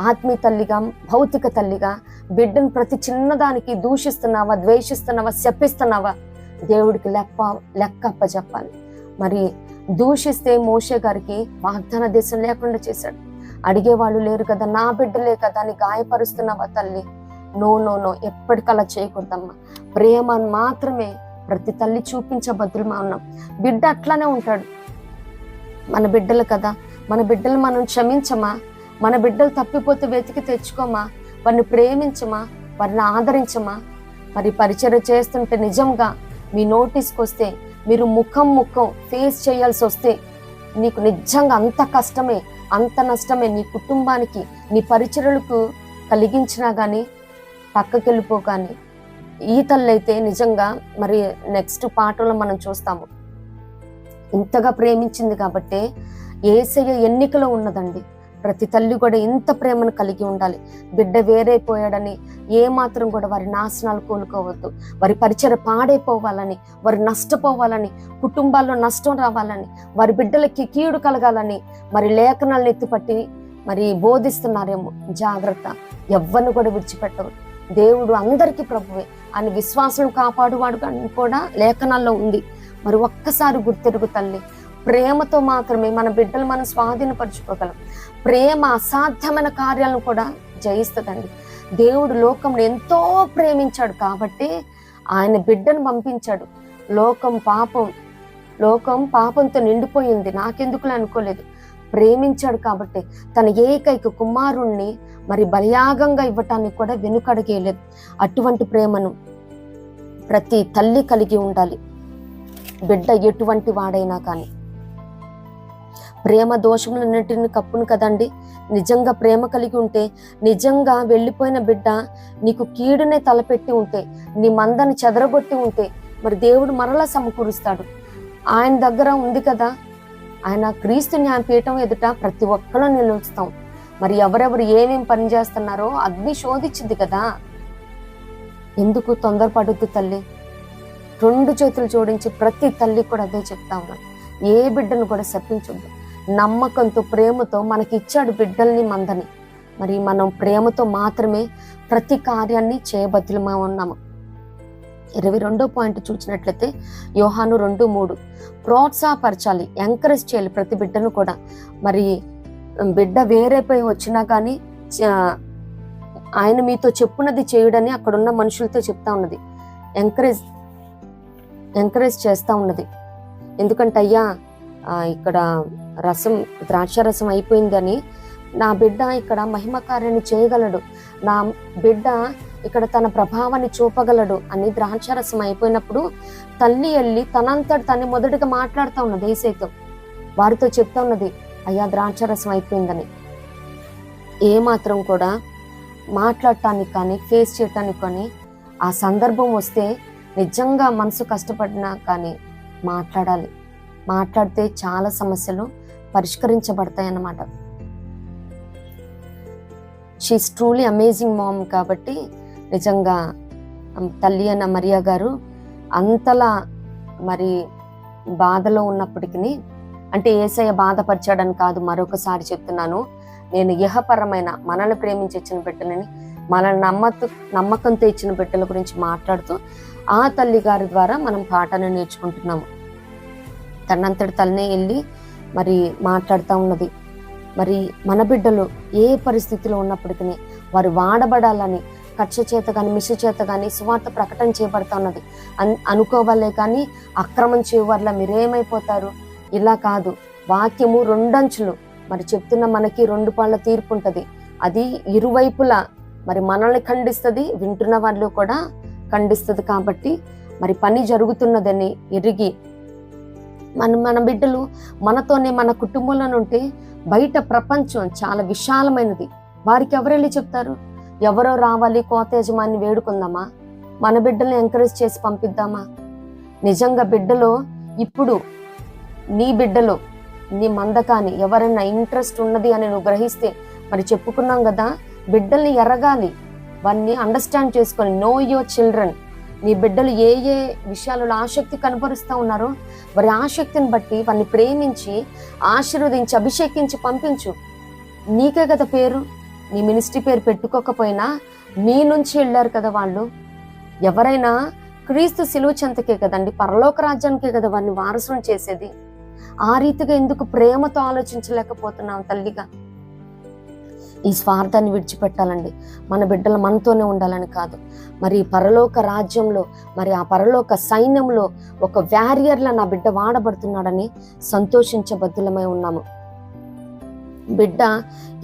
ఆత్మీయ తల్లిగా, భౌతిక తల్లిగా బిడ్డను ప్రతి చిన్నదానికి దూషిస్తున్నావా, ద్వేషిస్తున్నావా, శపిస్తున్నావా, దేవుడికి లెక్క అప్పచెప్పాలి. మరి దూషిస్తే మోషే గారికి వాగ్దాన దేశం లేకుండా చేశాడు. అడిగేవాళ్ళు లేరు కదా, నా బిడ్డలే కదా అని గాయపరుస్తున్నావా తల్లి? నో నో నో, ఎప్పటికలా చేయకూడదమ్మా. ప్రేమను మాత్రమే ప్రతి తల్లి చూపించబద్దులు ఉన్నాం. బిడ్డ అట్లానే ఉంటాడు. మన బిడ్డలు కదా, మన బిడ్డలు మనం క్షమించమా? మన బిడ్డలు తప్పిపోతే వెతికి తెచ్చుకోమా? వారిని ప్రేమించమా? వారిని ఆదరించమా? మరి పరిచర్య చేస్తుంటే నిజంగా మీ నోటీస్కి వస్తే, మీరు ముఖం ఫేస్ చేయాల్సి వస్తే, నీకు నిజంగా అంత కష్టమే, అంత నష్టమే నీ కుటుంబానికి, నీ పరిచర్యలకు కలిగించినా కానీ పక్కకెళ్ళిపో. కానీ ఈ తల్లి అయితే నిజంగా మరి నెక్స్ట్ పాఠంలో మనం చూస్తాము, ఇంతగా ప్రేమించింది కాబట్టి యేసయ్య ఎన్నికలో ఉన్నదండి. ప్రతి తల్లి కూడా ఇంత ప్రేమను కలిగి ఉండాలి. బిడ్డ వేరైపోయాడని ఏమాత్రం కూడా వారి నాశనాలు కోలుకోవద్దు. వారి పరిచర్య పాడైపోవాలని, వారు నష్టపోవాలని, కుటుంబాల్లో నష్టం రావాలని, వారి బిడ్డలకి కీడు కలగాలని మరి లేఖనాలను ఎత్తిపట్టి మరి బోధిస్తున్నారేమో. జాగ్రత్త, ఎవ్వరిని కూడా విడిచిపెట్టవు. దేవుడు అందరికీ ప్రభువే అని విశ్వాసం కాపాడువాడు కూడా లేఖనాల్లో ఉంది. మరి ఒక్కసారి గుర్తెరుగు తల్లి, ప్రేమతో మాత్రమే మన బిడ్డలు మనం స్వాధీనపరచుకోగలం. ప్రేమ అసాధ్యమైన కార్యాలను కూడా జయిస్తుందండి. దేవుడు లోకంలో ఎంతో ప్రేమించాడు కాబట్టి ఆయన బిడ్డను పంపించాడు. లోకం పాపంతో నిండిపోయింది, నాకెందుకులే అనుకోలేదు. ప్రేమించాడు కాబట్టి తన ఏకైక కుమారుణ్ణి మరి బలియాగంగా ఇవ్వటానికి కూడా వెనుకడగేయలేదు. అటువంటి ప్రేమను ప్రతి తల్లి కలిగి ఉండాలి. బిడ్డ ఎటువంటి వాడైనా కానీ. ప్రేమ దోషములన్నిటిని కప్పును కదండి. నిజంగా ప్రేమ కలిగి ఉంటే, నిజంగా వెళ్ళిపోయిన బిడ్డ నీకు కీడునే తలపెట్టి ఉంటే, నీ మందని చెదరగొట్టి ఉంటే, మరి దేవుడు మరలా సమకూరుస్తాడు. ఆయన దగ్గర ఉంది కదా, ఆయన క్రీస్తు న్యాయపీఠం ఎదుట ప్రతి ఒక్కరూ నిలుస్తాం. మరి ఎవరెవరు ఏమేం పని చేస్తున్నారో అగ్ని శోధించింది కదా. ఎందుకు తొందరపడుద్దు తల్లి? 2 చేతులు జోడించి ప్రతి తల్లి కూడా అదే చెప్తా ఉన్నాను, ఏ బిడ్డను కూడా శపించొద్దు. నమ్మకంతో, ప్రేమతో మనకి ఇచ్చాడు బిడ్డల్ని, మందని. మరి మనం ప్రేమతో మాత్రమే ప్రతి కార్యాన్ని చేయబద్దులమా ఉన్నాము. 22వ పాయింట్ చూసినట్లయితే యోహాను 2:3 ప్రోత్సాహపరచాలి, ఎంకరేజ్ చేయాలి ప్రతి బిడ్డను కూడా. మరి బిడ్డ వేరైపోయి వచ్చినా కానీ ఆయన మీతో చెప్పున్నది చేయుడని అక్కడున్న మనుషులతో చెప్తా ఉన్నది. ఎంకరేజ్ చేస్తూ ఉన్నది. ఎందుకంటే అయ్యా ఇక్కడ ద్రాక్ష రసం అయిపోయిందని, నా బిడ్డ ఇక్కడ మహిమ కార్యాన్ని చేయగలడు, నా బిడ్డ ఇక్కడ తన ప్రభావాన్ని చూపగలడు అని ద్రాక్షారసం అయిపోయినప్పుడు తల్లి వెళ్ళి తనంతటి తన్ని మొదటిగా మాట్లాడుతూ ఉన్నది యేసయ్యతో. వారితో చెప్తా ఉన్నది, అయ్యా ద్రాక్షారసం అయిపోయిందని. ఏమాత్రం కూడా మాట్లాడటానికి కానీ ఫేస్ చేయటానికి కానీ ఆ సందర్భం వస్తే నిజంగా మనసు కష్టపడినా కానీ మాట్లాడితే చాలా సమస్యలు పరిష్కరించబడతాయి అన్నమాట. She is truly amazing mom. కాబట్టి నిజంగా తల్లి అన్న మరియా గారు అంతలా మరి బాధలో ఉన్నప్పటికీ, అంటే యేసయ్య బాధపరిచాడని కాదు, మరొకసారి చెప్తున్నాను, నేను ఇహపరమైన మనల్ని ప్రేమించి ఇచ్చిన బిడ్డలని, మనల్ని నమ్మకంతో ఇచ్చిన బిడ్డల గురించి మాట్లాడుతూ ఆ తల్లి గారి ద్వారా మనం పాఠాన్ని నేర్చుకుంటున్నాము. తనంతటి తల్లినే వెళ్ళి మరి మాట్లాడుతూ ఉన్నది. మరి మన బిడ్డలు ఏ పరిస్థితిలో ఉన్నప్పటికీ వారు వాడబడాలని కక్ష చేత కానీ మిష చేత కానీ సువార్త ప్రకటన చేయబడతా ఉన్నది. అనుకోవాలే కానీ అక్రమం చేయవర్ల మీరేమైపోతారు, ఇలా కాదు. వాక్యము 2 అంచులు. మరి చెప్తున్న మనకి 2 పాళ్ళ తీర్పు ఉంటుంది. అది ఇరువైపులా మరి మనల్ని ఖండిస్తుంది, వింటున్న వాళ్ళు కూడా ఖండిస్తుంది. కాబట్టి మరి పని జరుగుతున్నదని ఎరిగి మన బిడ్డలు మనతోనే, మన కుటుంబంలో ఉంటే బయట ప్రపంచం చాలా విశాలమైనది. వారికి ఎవరెళ్ళి చెప్తారు? ఎవరో రావాలి, కోత యజమాని వేడుకుందామా? మన బిడ్డల్ని ఎంకరేజ్ చేసి పంపిద్దామా? నిజంగా బిడ్డలో ఇప్పుడు నీ బిడ్డలో నీ మందకాన్ని ఎవరైనా ఇంట్రెస్ట్ ఉన్నది అని నువ్వు గ్రహిస్తే, మరి చెప్పుకున్నాం కదా, బిడ్డల్ని ఎరగాలి, వారిని అండర్స్టాండ్ చేసుకొని, నో యువర్ చిల్డ్రన్. నీ బిడ్డలు ఏ విషయాలలో ఆసక్తి కనపరుస్తూ ఉన్నారో వారి ఆసక్తిని బట్టి వారిని ప్రేమించి ఆశీర్వదించి అభిషేకించి పంపించు. నీకే కదా పేరు. నీ మినిస్ట్రీ పేరు పెట్టుకోకపోయినా మీ నుంచి వెళ్ళారు కదా వాళ్ళు. ఎవరైనా క్రీస్తు శిలువ చెంతకే కదండి, పరలోక రాజ్యానికే కదా వారిని వారసులను చేసేది. ఆ రీతిగా ఎందుకు ప్రేమతో ఆలోచించలేకపోతున్నాం తల్లిగా? ఈ స్వార్థాన్ని విడిచిపెట్టాలండి. మన బిడ్డలు మనతోనే ఉండాలని కాదు, మరి పరలోక రాజ్యంలో, మరి ఆ పరలోక సైన్యంలో ఒక వారియర్లా నా బిడ్డ వాడబడుతున్నాడని సంతోషించబద్దులమై ఉన్నాము. బిడ్డ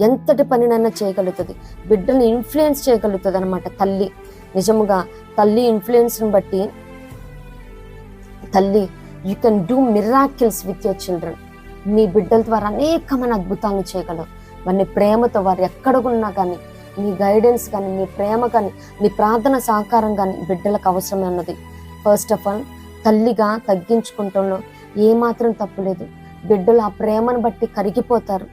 ఎంతటి పనినైనా చేయగలుగుతుంది, బిడ్డని ఇన్ఫ్లుయెన్స్ చేయగలుగుతుంది అనమాట తల్లి. నిజముగా తల్లి ఇన్ఫ్లుయెన్స్ని బట్టి తల్లి you can do miracles with your children. నీ బిడ్డల ద్వారా అనేకమైన అద్భుతాలను చేయగలవు. మరి నీ ప్రేమతో వారు ఎక్కడ ఉన్నా కానీ, నీ గైడెన్స్ కానీ, నీ ప్రేమ కానీ, నీ ప్రార్థన సహకారం కానీ బిడ్డలకు అవసరమే ఉన్నది. ఫస్ట్ ఆఫ్ ఆల్ తల్లిగా తగ్గించుకుంటంలో ఏమాత్రం తప్పులేదు. బిడ్డలు ఆ ప్రేమను బట్టి కరిగిపోతారు.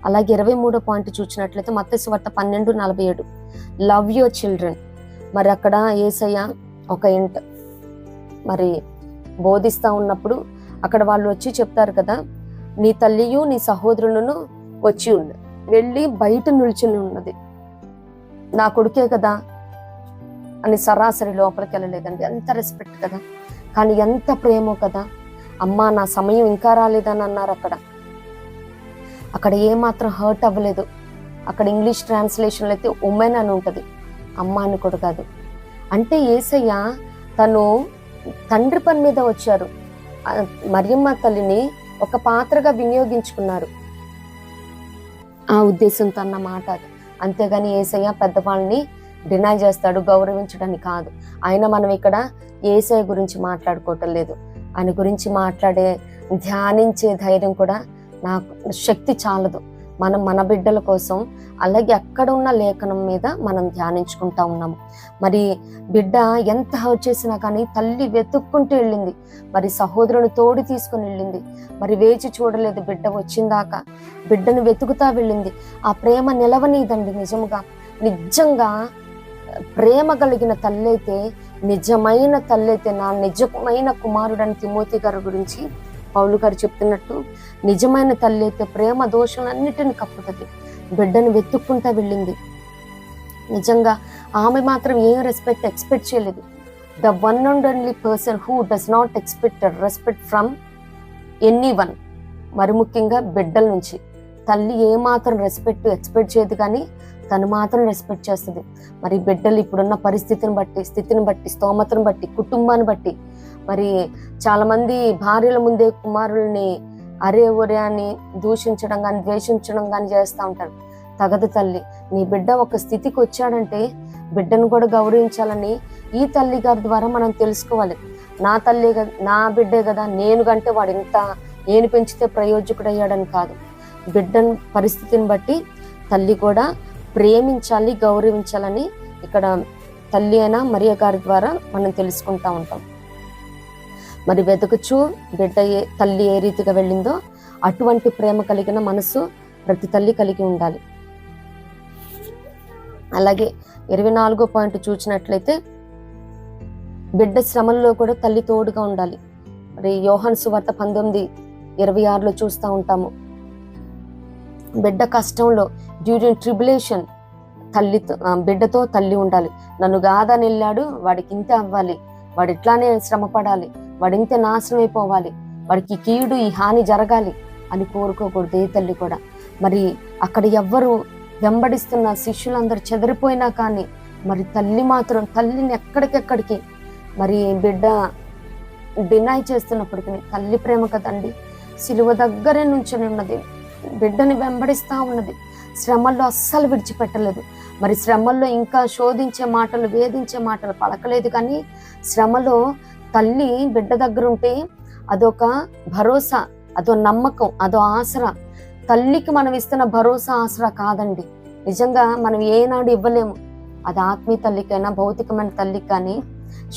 అలాగే 23వ పాయింట్ చూసినట్లయితే మత్తయి సువార్త 12:47 లవ్ యువర్ చిల్డ్రన్. మరి అక్కడ యేసయ్య ఒక ఇంట మరి బోధిస్తూ ఉన్నప్పుడు అక్కడ వాళ్ళు వచ్చి చెప్తారు కదా, నీ తల్లియు నీ సహోదరులను వచ్చి వెళ్ళి బయట నిల్చుని ఉన్నది, నా కొడుకే కదా అని సరాసరి లోపలికి వెళ్ళలేదండి. ఎంత రెస్పెక్ట్ కదా, కానీ ఎంత ప్రేమో కదా. అమ్మా నా సమయం ఇంకా రాలేదని అన్నారు. అక్కడ ఏమాత్రం హర్ట్ అవ్వలేదు. అక్కడ ఇంగ్లీష్ ట్రాన్స్లేషన్లో అయితే ఉమెన్ అని ఉంటుంది, అమ్మ అని కూడా కాదు. అంటే యేసయ్య తను తండ్రి పని మీద వచ్చారు, మరియమ్మ తల్లిని ఒక పాత్రగా వినియోగించుకున్నారు. ఆ ఉద్దేశంతో అన్న మాట అది. అంతేగాని యేసయ్య పెద్దవాళ్ళని డినై చేస్తాడు, గౌరవించడానికి కాదు. అయినా మనం ఇక్కడ యేసయ్య గురించి మాట్లాడుకోవటం లేదు. ఆయన గురించి మాట్లాడే ధ్యానించే ధైర్యం కూడా నాకు శక్తి చాలదు. మనం మన బిడ్డల కోసం అలాగే అక్కడ ఉన్న లేఖనం మీద మనం ధ్యానించుకుంటా ఉన్నాము. మరి బిడ్డ ఎంత హర్ట్ చేసినా కానీ తల్లి వెతుక్కుంటూ వెళ్ళింది, మరి సహోదరుని తోడు తీసుకుని వెళ్ళింది. మరి వేచి చూడలేదు, బిడ్డ వచ్చిందాకా బిడ్డను వెతుకుతా వెళ్ళింది. ఆ ప్రేమ నిలవనీదండి. నిజంగా ప్రేమ కలిగిన తల్లి అయితే, నిజమైన తల్లి అయితే, నా నిజమైన కుమారుడని తిమోతి గారి గురించి పౌలు గారు చెప్తున్నట్టు, నిజమైన తల్లి అయితే ప్రేమ దోషాలన్నిటిని కప్పుతుంది. బిడ్డను వెతుక్కుంటా వెళ్ళింది. నిజంగా ఆమె మాత్రం ఏం ఎక్స్పెక్ట్ చేయలేదు. The one and only person who does not expect respect from anyone, మరి ముఖ్యంగా బిడ్డల నుంచి. తల్లి ఏమాత్రం ఎక్స్పెక్ట్ చేయదు, కానీ తను మాత్రం రెస్పెక్ట్ చేస్తుంది. మరి బిడ్డలు ఇప్పుడున్న స్థితిని బట్టి స్తోమతను బట్టి కుటుంబాన్ని బట్టి, మరి చాలా మంది భార్యల ముందే కుమారుల్ని అరే ఒరే అని దూషించడం కానీ ద్వేషించడం కానీ చేస్తూ ఉంటారు. తగదు తల్లి. నీ బిడ్డ ఒక స్థితికి వచ్చాడంటే బిడ్డను కూడా గౌరవించాలని ఈ తల్లి గారి ద్వారా మనం తెలుసుకోవాలి. నా తల్లి కదా, నా బిడ్డే కదా, నేను పెంచితే ప్రయోజకుడు అయ్యాడని కాదు. బిడ్డను పరిస్థితిని బట్టి తల్లి కూడా ప్రేమించాలి, గౌరవించాలని ఇక్కడ తల్లి అయినా మరియ గారి ద్వారా మనం తెలుసుకుంటా ఉంటాం. మరి వెతకచ్చు బిడ్డ తల్లి ఏ రీతిగా వెళ్ళిందో అటువంటి ప్రేమ కలిగిన మనసు ప్రతి తల్లి కలిగి ఉండాలి. అలాగే 24వ పాయింట్ చూసినట్లయితే బిడ్డ శ్రమల్లో కూడా తల్లి తోడుగా ఉండాలి. మరి యోహాను సువార్త 19:26 చూస్తూ ఉంటాము. బిడ్డ కష్టంలో డ్యూరింగ్ ట్రిబులేషన్ బిడ్డతో తల్లి ఉండాలి. నన్ను గాదని వెళ్ళాడు, వాడికి ఇంత అవ్వాలి, వాడు ఇట్లానే శ్రమ పడాలి, వాడు ఇంత నాశనం అయిపోవాలి, వాడికి కీడు ఈ హాని జరగాలి అని కోరుకోకూడదు ఏ తల్లి కూడా. మరి అక్కడ ఎవ్వరు వెంబడిస్తున్న శిష్యులందరూ చెదిరిపోయినా కానీ మరి తల్లి మాత్రం తల్లిని ఎక్కడికెక్కడికి మరి బిడ్డ డినై చేస్తున్నప్పటికీ తల్లి ప్రేమ కదండి, సిలువ దగ్గరే నుంచొని ఉన్నది, బిడ్డని వెంబడిస్తూ ఉన్నది. శ్రమల్లో అస్సలు విడిచిపెట్టలేదు. మరి శ్రమల్లో ఇంకా శోధించే మాటలు, వేధించే మాటలు పలకలేదు. కానీ శ్రమలో తల్లి బిడ్డ దగ్గర ఉంటే అదొక భరోసా, అదో నమ్మకం, అదో ఆసరా. తల్లికి మనం ఇస్తున్న భరోసా ఆసరా కాదండి, నిజంగా మనం ఏనాడు ఇవ్వలేము. అది ఆత్మీయ తల్లికైనా భౌతికమైన తల్లికి కానీ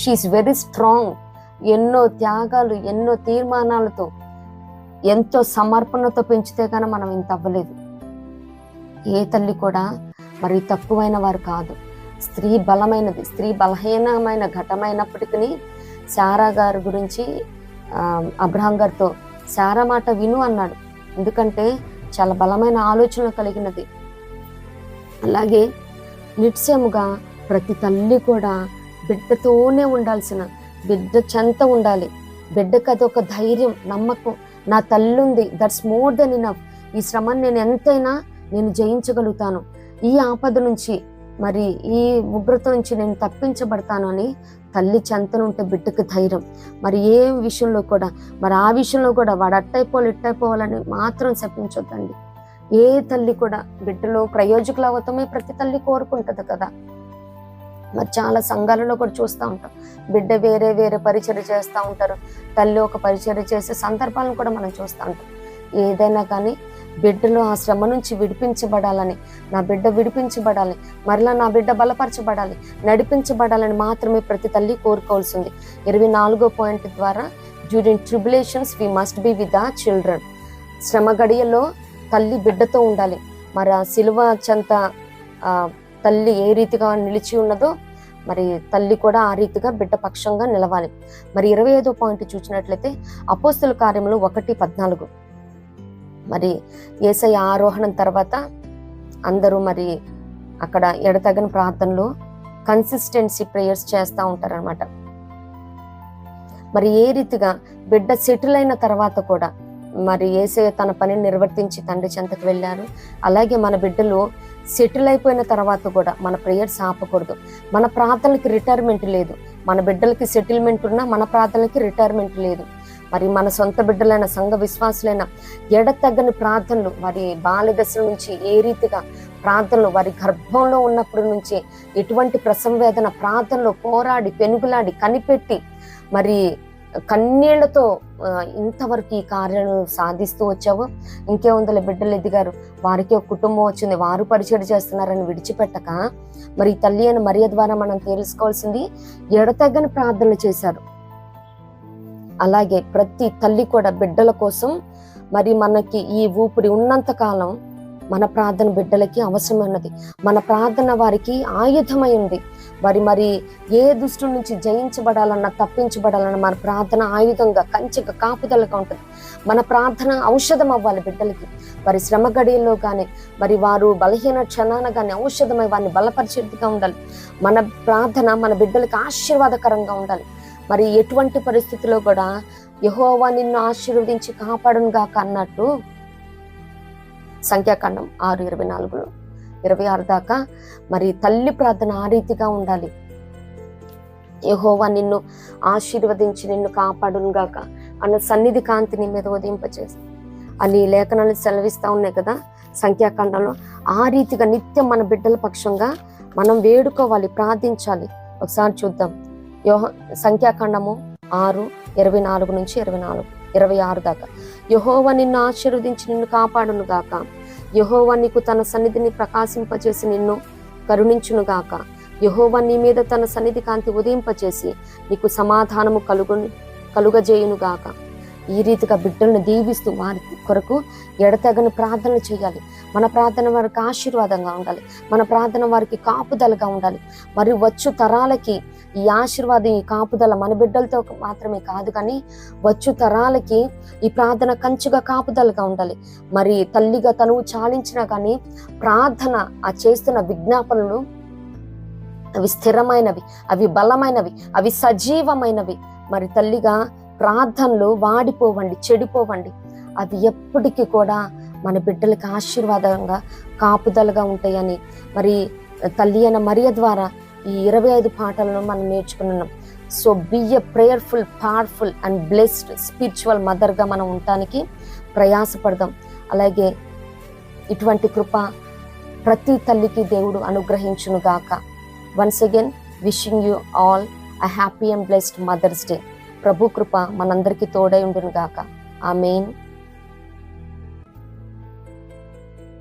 షీఈస్ వెరీ స్ట్రాంగ్. ఎన్నో త్యాగాలు, ఎన్నో తీర్మానాలతో, ఎంతో సమర్పణతో పెంచితే కానీ మనం ఇంత అవ్వలేదు. ఏ తల్లి కూడా మరి తక్కువైన వారు కాదు. స్త్రీ బలమైనది, స్త్రీ బలహీనమైన ఘటమైనప్పటికీ శారా గారి గురించి అబ్రహాం గారితో శారా మాట విను అన్నాడు. ఎందుకంటే చాలా బలమైన ఆలోచన కలిగినది. అలాగే నిశ్చయముగా ప్రతి తల్లి కూడా బిడ్డతోనే ఉండాల్సిన, బిడ్డ చెంత ఉండాలి. బిడ్డకు అదొక ధైర్యం, నమ్మకం, నా తల్లి ఉంది, దట్స్ మోర్ దెన్ ఇనఫ్. ఈ శ్రమను నేను ఎంతైనా నేను జయించగలుగుతాను, ఈ ఆపద నుంచి మరి ఈ ఉగ్రత నుంచి నేను తప్పించబడతాను అని తల్లి చెంతనుంటే బిడ్డకు ధైర్యం. మరి ఏ విషయంలో కూడా మరి ఆ విషయంలో కూడా వాడు అట్టయిపోవాలి ఇట్టయిపోవాలని మాత్రం శపించొద్దండి. ఏ తల్లి కూడా బిడ్డలో ప్రయోజకులు అవటమే ప్రతి తల్లి కోరుకుంటది కదా. మరి చాలా సంఘాలలో కూడా చూస్తూ ఉంటాం, బిడ్డ వేరే వేరే పరిచర్య చేస్తూ ఉంటారు, తల్లి ఒక పరిచర్య చేసే సందర్భాలను కూడా మనం చూస్తూ ఉంటాం. ఏదైనా కానీ బిడ్డలో ఆ శ్రమ నుంచి విడిపించబడాలని, నా బిడ్డ విడిపించబడాలి, మరలా నా బిడ్డ బలపరచబడాలి, నడిపించబడాలని మాత్రమే ప్రతి తల్లి కోరుకోవాల్సింది. 24వ పాయింట్ ద్వారా during tribulations we must be with the children. శ్రమ గడియలో తల్లి బిడ్డతో ఉండాలి. మరి ఆ సిలువ చెంత తల్లి ఏ రీతిగా నిలిచి ఉన్నదో మరి తల్లి కూడా ఆ రీతిగా బిడ్డ పక్షంగా నిలవాలి. మరి 25వ పాయింట్ చూసినట్లయితే అపోస్తుల కార్యములు 1:14. మరి యేసయ్య ఆరోహణం తర్వాత అందరూ మరి అక్కడ ఎడతగిన ప్రార్థనలు కన్సిస్టెన్సీ ప్రేయర్స్ చేస్తూ ఉంటారనమాట. మరి ఏ రీతిగా బిడ్డ సెటిల్ అయిన తర్వాత కూడా మరి యేసయ్య తన పనిని నిర్వర్తించి తండ్రి చెంతకు వెళ్ళారు. అలాగే మన బిడ్డలు సెటిల్ అయిపోయిన తర్వాత కూడా మన ప్రేయర్స్ ఆపకూడదు. మన ప్రార్థనలకి రిటైర్మెంట్ లేదు. మన బిడ్డలకి సెటిల్మెంట్ ఉన్నా మన ప్రార్థనలకి రిటైర్మెంట్ లేదు. మరి మన సొంత బిడ్డలైన సంఘ విశ్వాసులైన ఎడతగ్గని ప్రార్థనలు, వారి బాల్య దశల నుంచి ఏ రీతిగా ప్రార్థనలు, వారి గర్భంలో ఉన్నప్పటి నుంచి ఎటువంటి ప్రసంవేదన ప్రార్థనలో పోరాడి పెనుగులాడి కనిపెట్టి మరి కన్నీళ్లతో ఇంతవరకు ఈ కార్యాలను సాధిస్తూ వచ్చావు. ఇంకేముందలే బిడ్డలు ఎదిగారు, వారికి ఒక కుటుంబం వచ్చింది, వారు పరిచయం చేస్తున్నారని విడిచిపెట్టక మరి తల్లి అయిన మరియ ద్వారా మనం తెలుసుకోవాల్సింది ఎడతగ్గని ప్రార్థనలు చేశారు. అలాగే ప్రతి తల్లి కూడా బిడ్డల కోసం మరి మనకి ఈ ఊపిరి ఉన్నంత కాలం మన ప్రార్థన బిడ్డలకి అవసరమైనది. మన ప్రార్థన వారికి ఆయుధమై ఉంది. మరి ఏ దుష్టు నుంచి జయించబడాలన్నా తప్పించబడాలన్నా మన ప్రార్థన ఆయుధంగా కంచెగా కాపుదలగా ఉంటుంది. మన ప్రార్థన ఔషధం అవ్వాలి బిడ్డలకి. వారి శ్రమ గడియల్లో కానీ మరి వారు బలహీన క్షణాన కానీ ఔషధమై వారిని బలపరిచేట్టుగా ఉండాలి. మన ప్రార్థన మన బిడ్డలకి ఆశీర్వాదకరంగా ఉండాలి. మరి ఎటువంటి పరిస్థితుల్లో కూడా యెహోవా నిన్ను ఆశీర్వదించి కాపాడును గాక అన్నట్టు సంఖ్యాకాండం 6:24 26 దాకా మరి తల్లి ప్రార్థన ఆ రీతిగా ఉండాలి. యెహోవా నిన్ను ఆశీర్వదించి నిన్ను కాపాడును గాక అన్న సన్నిధి కాంతి నీ మీద ఉదయింపచేసి అని లేఖనాలు సెలవిస్తూ ఉన్నాయి కదా సంఖ్యాకాండంలో. ఆ రీతిగా నిత్యం మన బిడ్డల పక్షంగా మనం వేడుకోవాలి, ప్రార్థించాలి. ఒకసారి చూద్దాం. సంఖ్యాకాండము 6:24-26 దాకా. యెహోవా నిన్ను ఆశీర్వదించి నిన్ను కాపాడును గాక. యెహోవా నీకు తన సన్నిధిని ప్రకాశింపచేసి నిన్ను కరుణించును గాక. యెహోవా నీ మీద తన సన్నిధి కాంతి ఉదయింపచేసి నీకు సమాధానము కలుగజేయును గాక. ఈ రీతిగా బిడ్డలను దీవిస్తూ వారి కొరకు ఎడతెగని ప్రార్థనలు చేయాలి. మన ప్రార్థన వారికి ఆశీర్వాదంగా ఉండాలి. మన ప్రార్థన వారికి కాపుదలగా ఉండాలి. మరి వచ్చు తరాలకి ఈ ఆశీర్వాదం, ఈ కాపుదల మన బిడ్డలతో మాత్రమే కాదు కానీ వచ్చు తరాలకి ఈ ప్రార్థన కంచుగా కాపుదలగా ఉండాలి. మరి తల్లిగా తనువు చాలించినా కానీ ప్రార్థన ఆ చేస్తున్న విజ్ఞాపనలు అవి స్థిరమైనవి, అవి బలమైనవి, అవి సజీవమైనవి. మరి తల్లిగా ప్రార్థనలు వాడిపోవండి, చెడిపోవండి. అవి ఎప్పటికీ కూడా మన బిడ్డలకి ఆశీర్వాదంగా కాపుదలగా ఉంటాయని మరి తల్లి అయిన మరియ ద్వారా ఈ 25 పాఠాలను మనం నేర్చుకున్నాం. So be a prayerful, powerful and blessed spiritual మదర్గా మనం ఉండటానికి ప్రయాసపడదాం. అలాగే ఇటువంటి కృప ప్రతి తల్లికి దేవుడు అనుగ్రహించును గాక. Once again wishing you all a happy and blessed Mother's Day. ప్రభు కృప మనందరికీ తోడై ఉండును గాక. ఆమేన్.